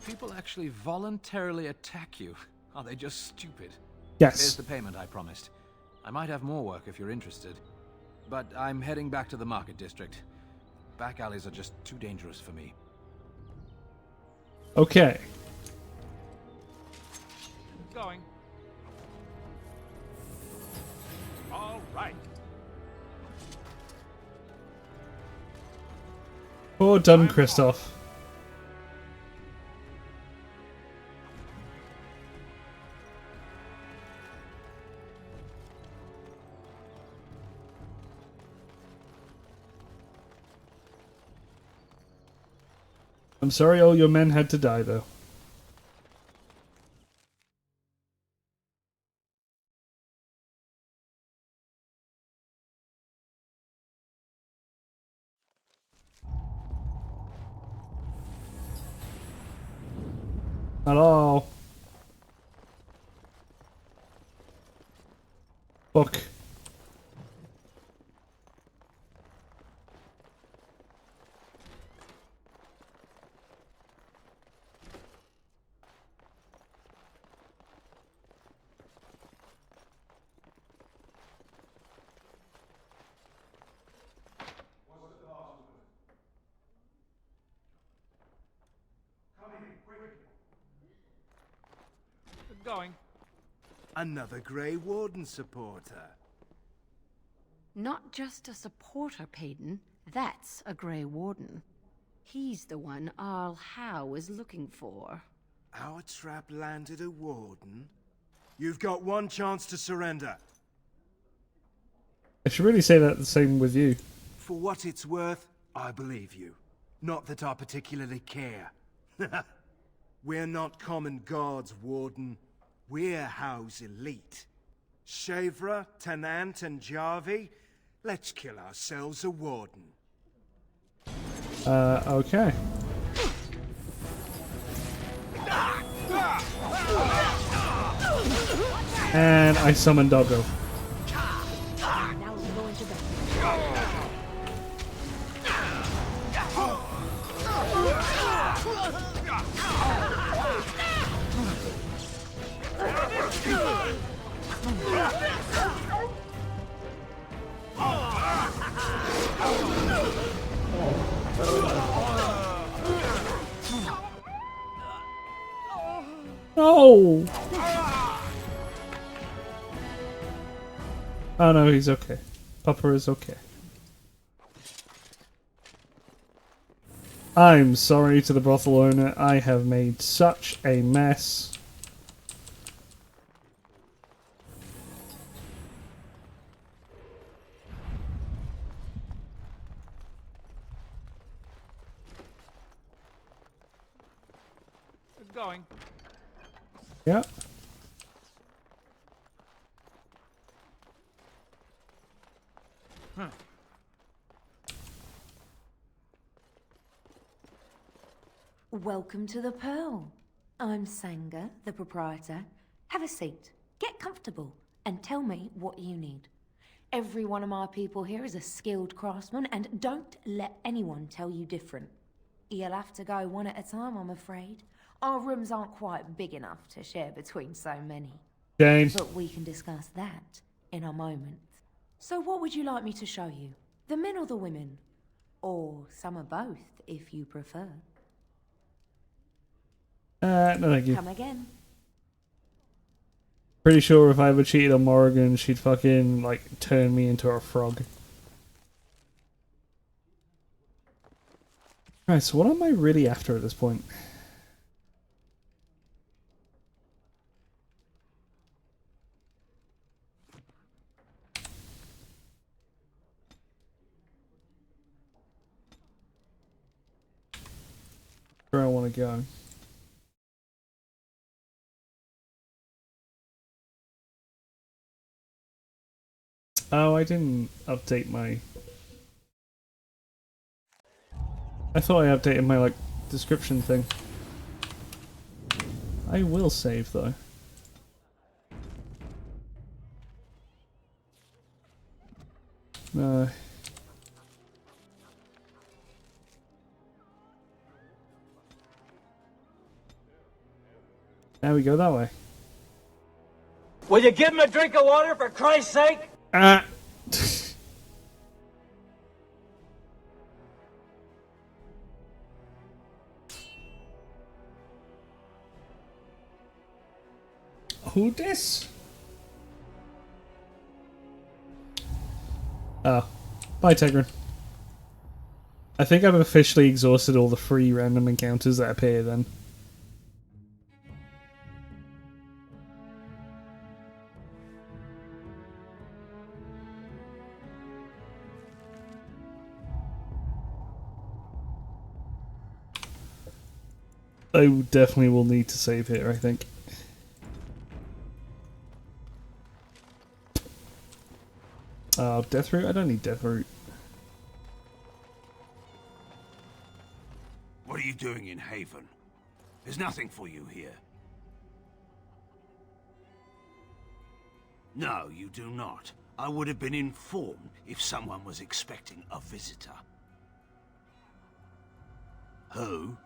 people actually voluntarily attack you. Are they just stupid? Yes. Here's the payment I promised. I might have more work if you're interested. But I'm heading back to the market district. Back alleys are just too dangerous for me. Okay. Going. All right. Poor done, Christoph. I'm sorry all your men had to die, though. Hello. Look. Going. Another Grey Warden supporter. Not just a supporter, Payton. That's a Grey Warden. He's the one Arl Howe is looking for. Our trap landed a Warden? You've got one chance to surrender. I should really say that the same with you. For what it's worth, I believe you. Not that I particularly care. We're not common guards, Warden. We're Howe's elite. Shavra, Tennant, and Jarvie, let's kill ourselves a Warden. Okay. And I summon Doggo. Now we're going to bed. No! Oh no, he's okay. Pupper is okay. I'm sorry to the brothel owner. I have made such a mess. Going. Yeah. Huh. Welcome to the Pearl. I'm Sanger, the proprietor. Have a seat, get comfortable, and tell me what you need. Every one of my people here is a skilled craftsman, and don't let anyone tell you different. You'll have to go one at a time, I'm afraid. Our rooms aren't quite big enough to share between so many. James. But we can discuss that in a moment. So what would you like me to show you? The men or the women? Or some of both, if you prefer. No thank you. Come again. Pretty sure if I ever cheated on Morrigan, she'd fucking, like, turn me into a frog. Right, so what am I really after at this point? Where I want to go. Oh, I didn't update my... I thought I updated my, like, description thing. I will save, though. No. Now we go that way. Will you give him a drink of water for Christ's sake? Ah! Who this? Oh. Bye, Tegrin. I think I've officially exhausted all the free random encounters that appear then. I definitely will need to save here, I think. Death root? I don't need death root. What are you doing in Haven? There's nothing for you here. No, you do not. I would have been informed if someone was expecting a visitor. Who?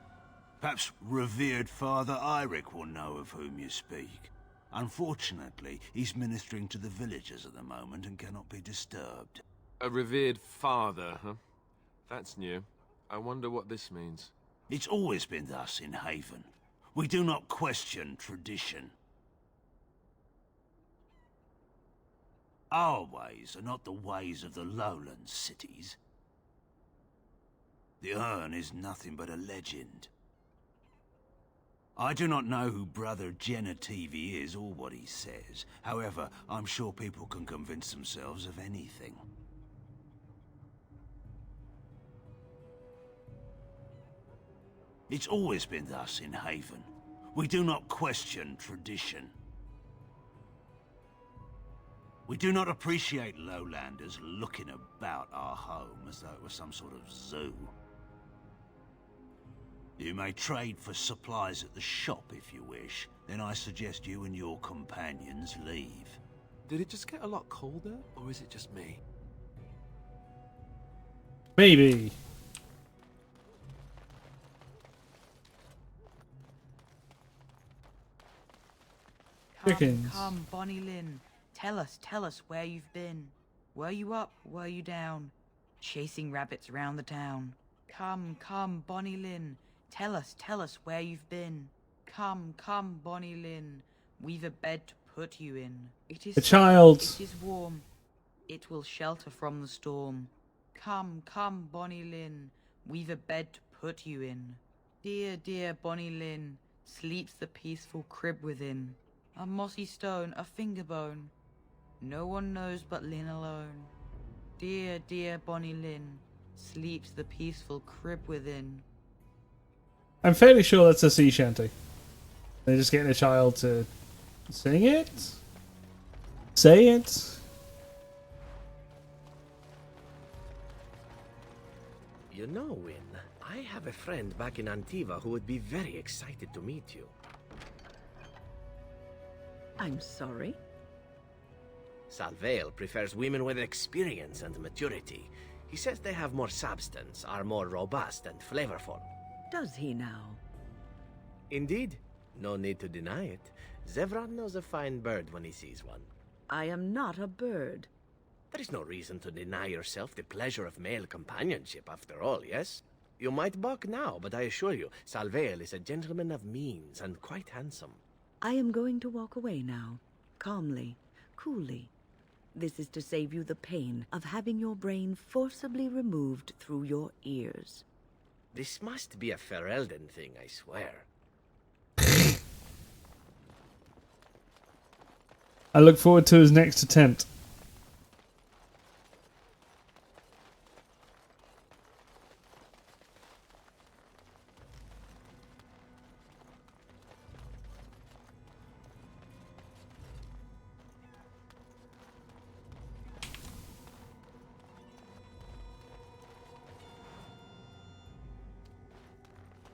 Perhaps revered Father Eirik will know of whom you speak. Unfortunately, he's ministering to the villagers at the moment and cannot be disturbed. A revered father, huh? That's new. I wonder what this means. It's always been thus in Haven. We do not question tradition. Our ways are not the ways of the lowland cities. The urn is nothing but a legend. I do not know who Brother Genetivi is or what he says. However, I'm sure people can convince themselves of anything. It's always been thus in Haven. We do not question tradition. We do not appreciate lowlanders looking about our home as though it was some sort of zoo. You may trade for supplies at the shop if you wish. Then I suggest you and your companions leave. Did it just get a lot colder, or is it just me? Maybe. Chickens. Come, Bonnie Lynn. Tell us where you've been. Were you up? Were you down? Chasing rabbits round the town. Come, Bonnie Lynn. Tell us where you've been. Come, Bonnie Lynn. We've a bed to put you in. It is A child. It is warm. It will shelter from the storm. Come, Bonnie Lynn. We've a bed to put you in. Dear Bonnie Lynn, sleeps the peaceful crib within. A mossy stone, a finger bone. No one knows but Lynn alone. Dear Bonnie Lynn, sleeps the peaceful crib within. I'm fairly sure that's a sea shanty. They're just getting a child to sing it? Say it? You know, Win, I have a friend back in Antiva who would be very excited to meet you. I'm sorry? Salvail prefers women with experience and maturity. He says they have more substance, are more robust and flavorful. Does he now? Indeed. No need to deny it. Zevran knows a fine bird when he sees one. I am not a bird. There is no reason to deny yourself the pleasure of male companionship, after all, yes? You might balk now, but I assure you, Salvail is a gentleman of means and quite handsome. I am going to walk away now. calmly, coolly. This is to save you the pain of having your brain forcibly removed through your ears. This must be a Ferelden thing, I swear. I look forward to his next attempt.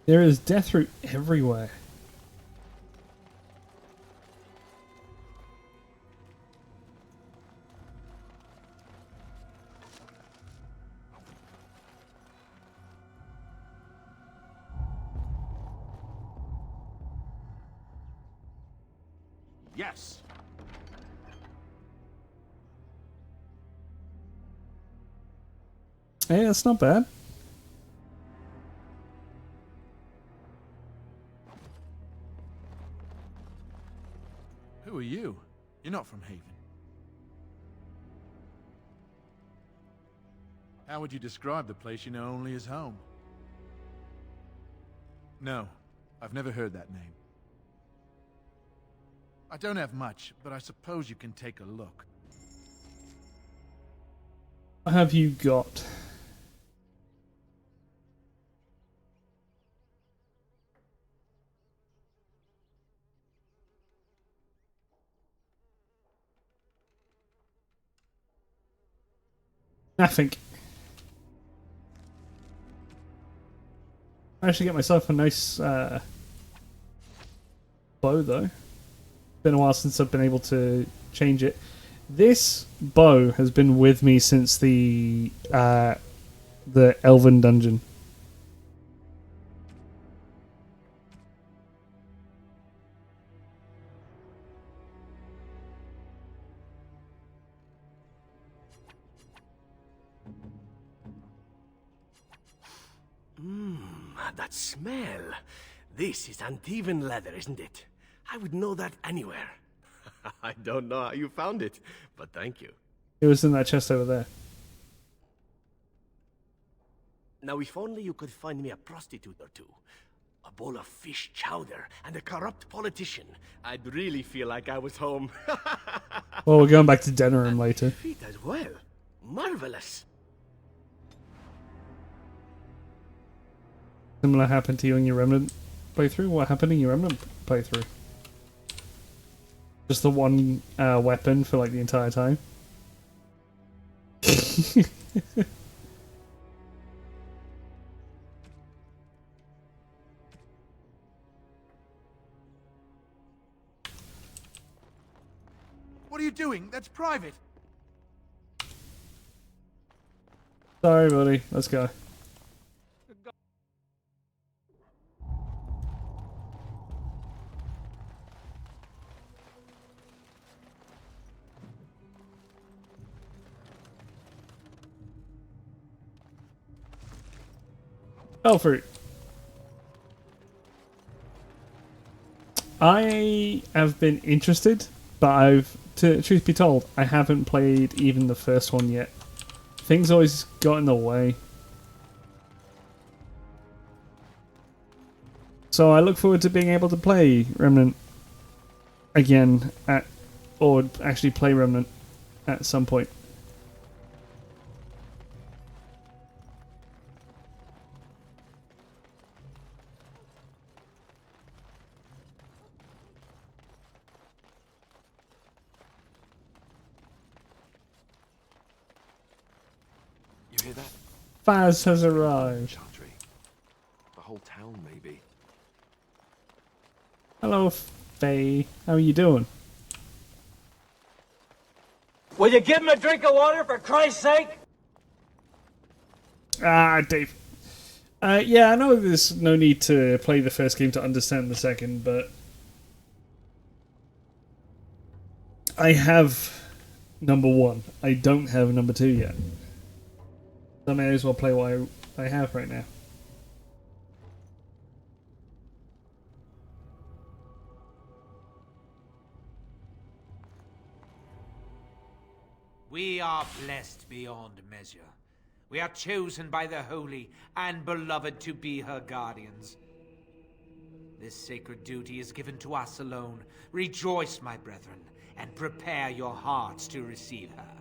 There is death root everywhere. Yes. Hey, that's not bad. Who are you? You're not from Haven. How would you describe the place you know only as home? No, I've never heard that name. I don't have much, but I suppose you can take a look. What have you got? Nothing. I actually get myself a nice bow though. Been a while since I've been able to change it. This bow has been with me since the Elven dungeon. That smell. This is Antivan leather, isn't it? I would know that anywhere. I don't know how you found it, but thank you. It was in that chest over there. Now, if only you could find me a prostitute or two, a bowl of fish chowder, and a corrupt politician, I'd really feel like I was home. Well, we're going back to Denerim later. Feet as well. Marvelous. Similar happened to you in your Remnant playthrough? What happened in your Remnant playthrough? Just the one weapon for like the entire time? What are you doing? That's private. Sorry, buddy. Let's go. Oh, fruit. I have been interested, but truth be told, I haven't played even the first one yet. Things always got in the way. So I look forward to being able to play Remnant again or actually play Remnant at some point. You hear that? Faz has arrived. Chantry. The whole town, maybe. Hello, Faye. How are you doing? Will you give him a drink of water, for Christ's sake? Ah, Dave. Yeah, I know there's no need to play the first game to understand the second, but I have number 1. I don't have number 2 yet. So I may as well play what I have right now. We are blessed beyond measure. We are chosen by the holy and beloved to be her guardians. This sacred duty is given to us alone. Rejoice, my brethren, and prepare your hearts to receive her.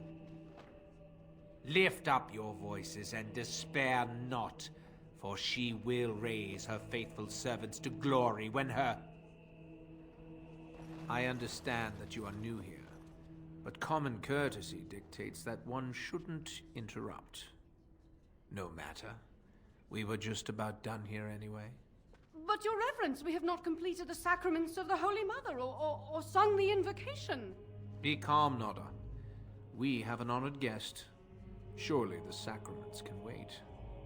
Lift up your voices and despair not, for she will raise her faithful servants to glory when her... I understand that you are new here, but common courtesy dictates that one shouldn't interrupt. No matter. We were just about done here anyway. But, Your Reverence, we have not completed the sacraments of the Holy Mother or sung the invocation. Be calm, Nodda. We have an honored guest. Surely the sacraments can wait.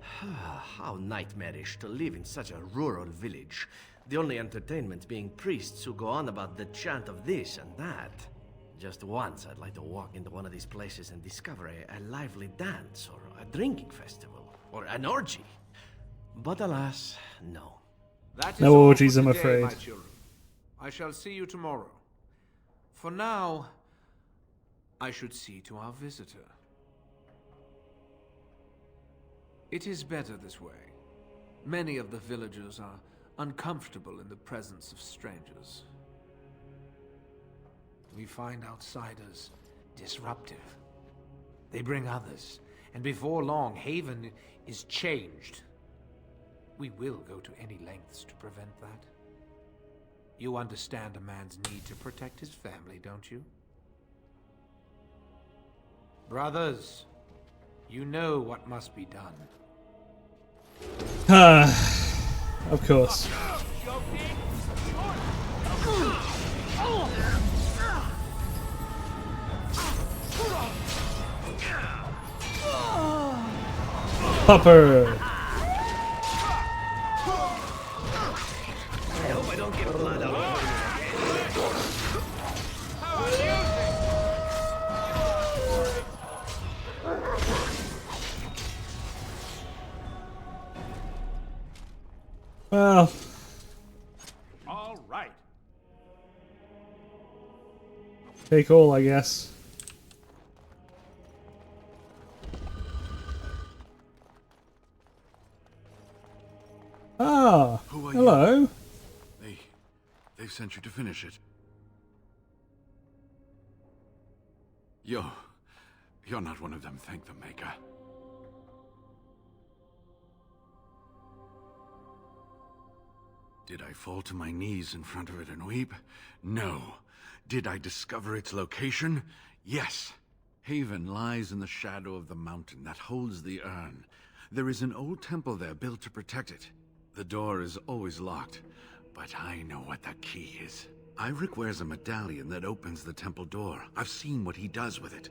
How nightmarish to live in such a rural village. The only entertainment being priests who go on about the chant of this and that. Just once I'd like to walk into one of these places and discover a lively dance or a drinking festival or an orgy. But alas, no. That is No all orgies, for I'm today, afraid. my children. I shall see you tomorrow. For now, I should see to our visitor. It is better this way. Many of the villagers are uncomfortable in the presence of strangers. We find outsiders disruptive. They bring others, and before long, Haven is changed. We will go to any lengths to prevent that. You understand a man's need to protect his family, don't you? Brothers, you know what must be done. Of course. Popper! I hope I don't get blood out of Well. All right. Take all, I guess. Ah, Who are hello. you? They've sent you to finish it. You're not one of them, thank the Maker. Did I fall to my knees in front of it and weep? No. Did I discover its location? Yes. Haven lies in the shadow of the mountain that holds the urn. There is an old temple there built to protect it. The door is always locked, but I know what the key is. Ivric wears a medallion that opens the temple door. I've seen what he does with it.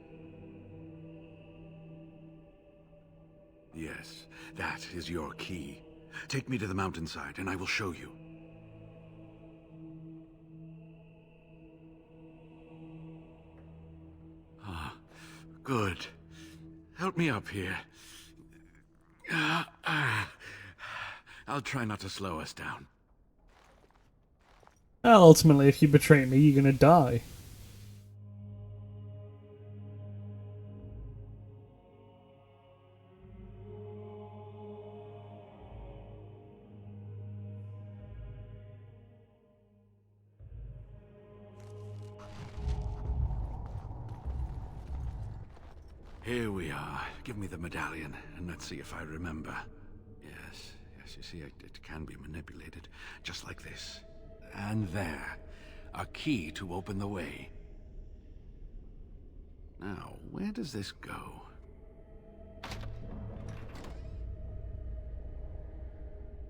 Yes, that is your key. Take me to the mountainside and I will show you. Ah, good. Help me up here. I'll try not to slow us down. Well, ultimately, if you betray me, you're gonna die. Here we are. Give me the medallion, and let's see if I remember. Yes, you see, it can be manipulated, just like this. And there. A key to open the way. Now, where does this go?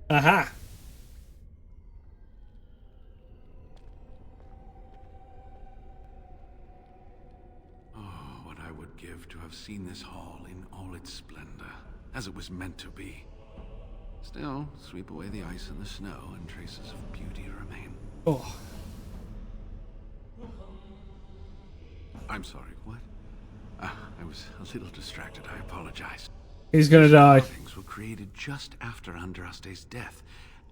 Aha! Oh, what I would give to have seen this hall in all its splendor, as it was meant to be. Still, sweep away the ice and the snow, and traces of beauty remain. Oh. I'm sorry, what? I was a little distracted, I apologize. He's gonna die. Things were created just after Andraste's death,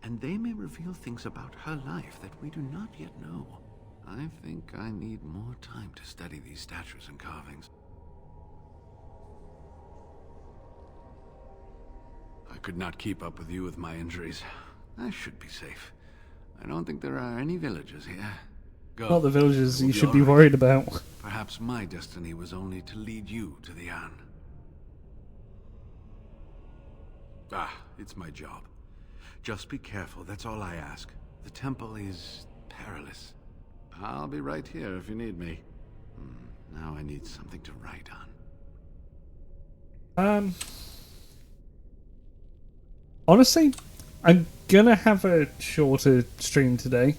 and they may reveal things about her life that we do not yet know. I think I need more time to study these statues and carvings. could not keep up with you with my injuries. I should be safe. I don't think there are any villagers here. Go. Not the villagers It will you should be all right. worried about. Perhaps my destiny was only to lead you to the Anne. Ah, it's my job. Just be careful, that's all I ask. The temple is perilous. I'll be right here if you need me. Now I need something to write on. Honestly, I'm gonna have a shorter stream today.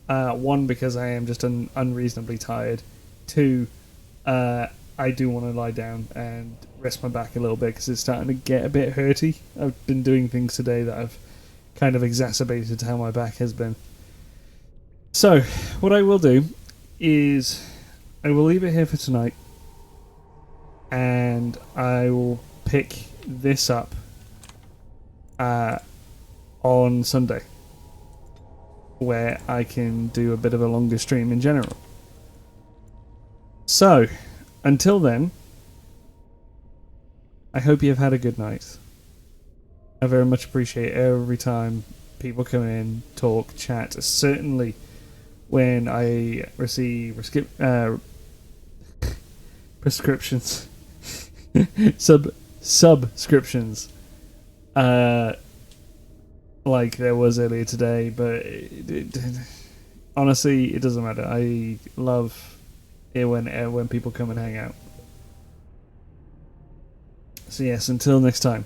One, because I am just unreasonably tired. Two, I do want to lie down and rest my back a little bit because it's starting to get a bit hurty. I've been doing things today that have kind of exacerbated how my back has been. So, what I will do is I will leave it here for tonight, and I will pick this up on Sunday, where I can do a bit of a longer stream in general. So, until then, I hope you've had a good night. I very much appreciate every time people come in, talk, chat. Certainly when I receive prescriptions, subscriptions, like there was earlier today, but honestly, it doesn't matter. I love it when people come and hang out. So yes, until next time,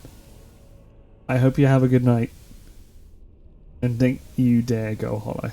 I hope you have a good night, and don't you dare go hollow.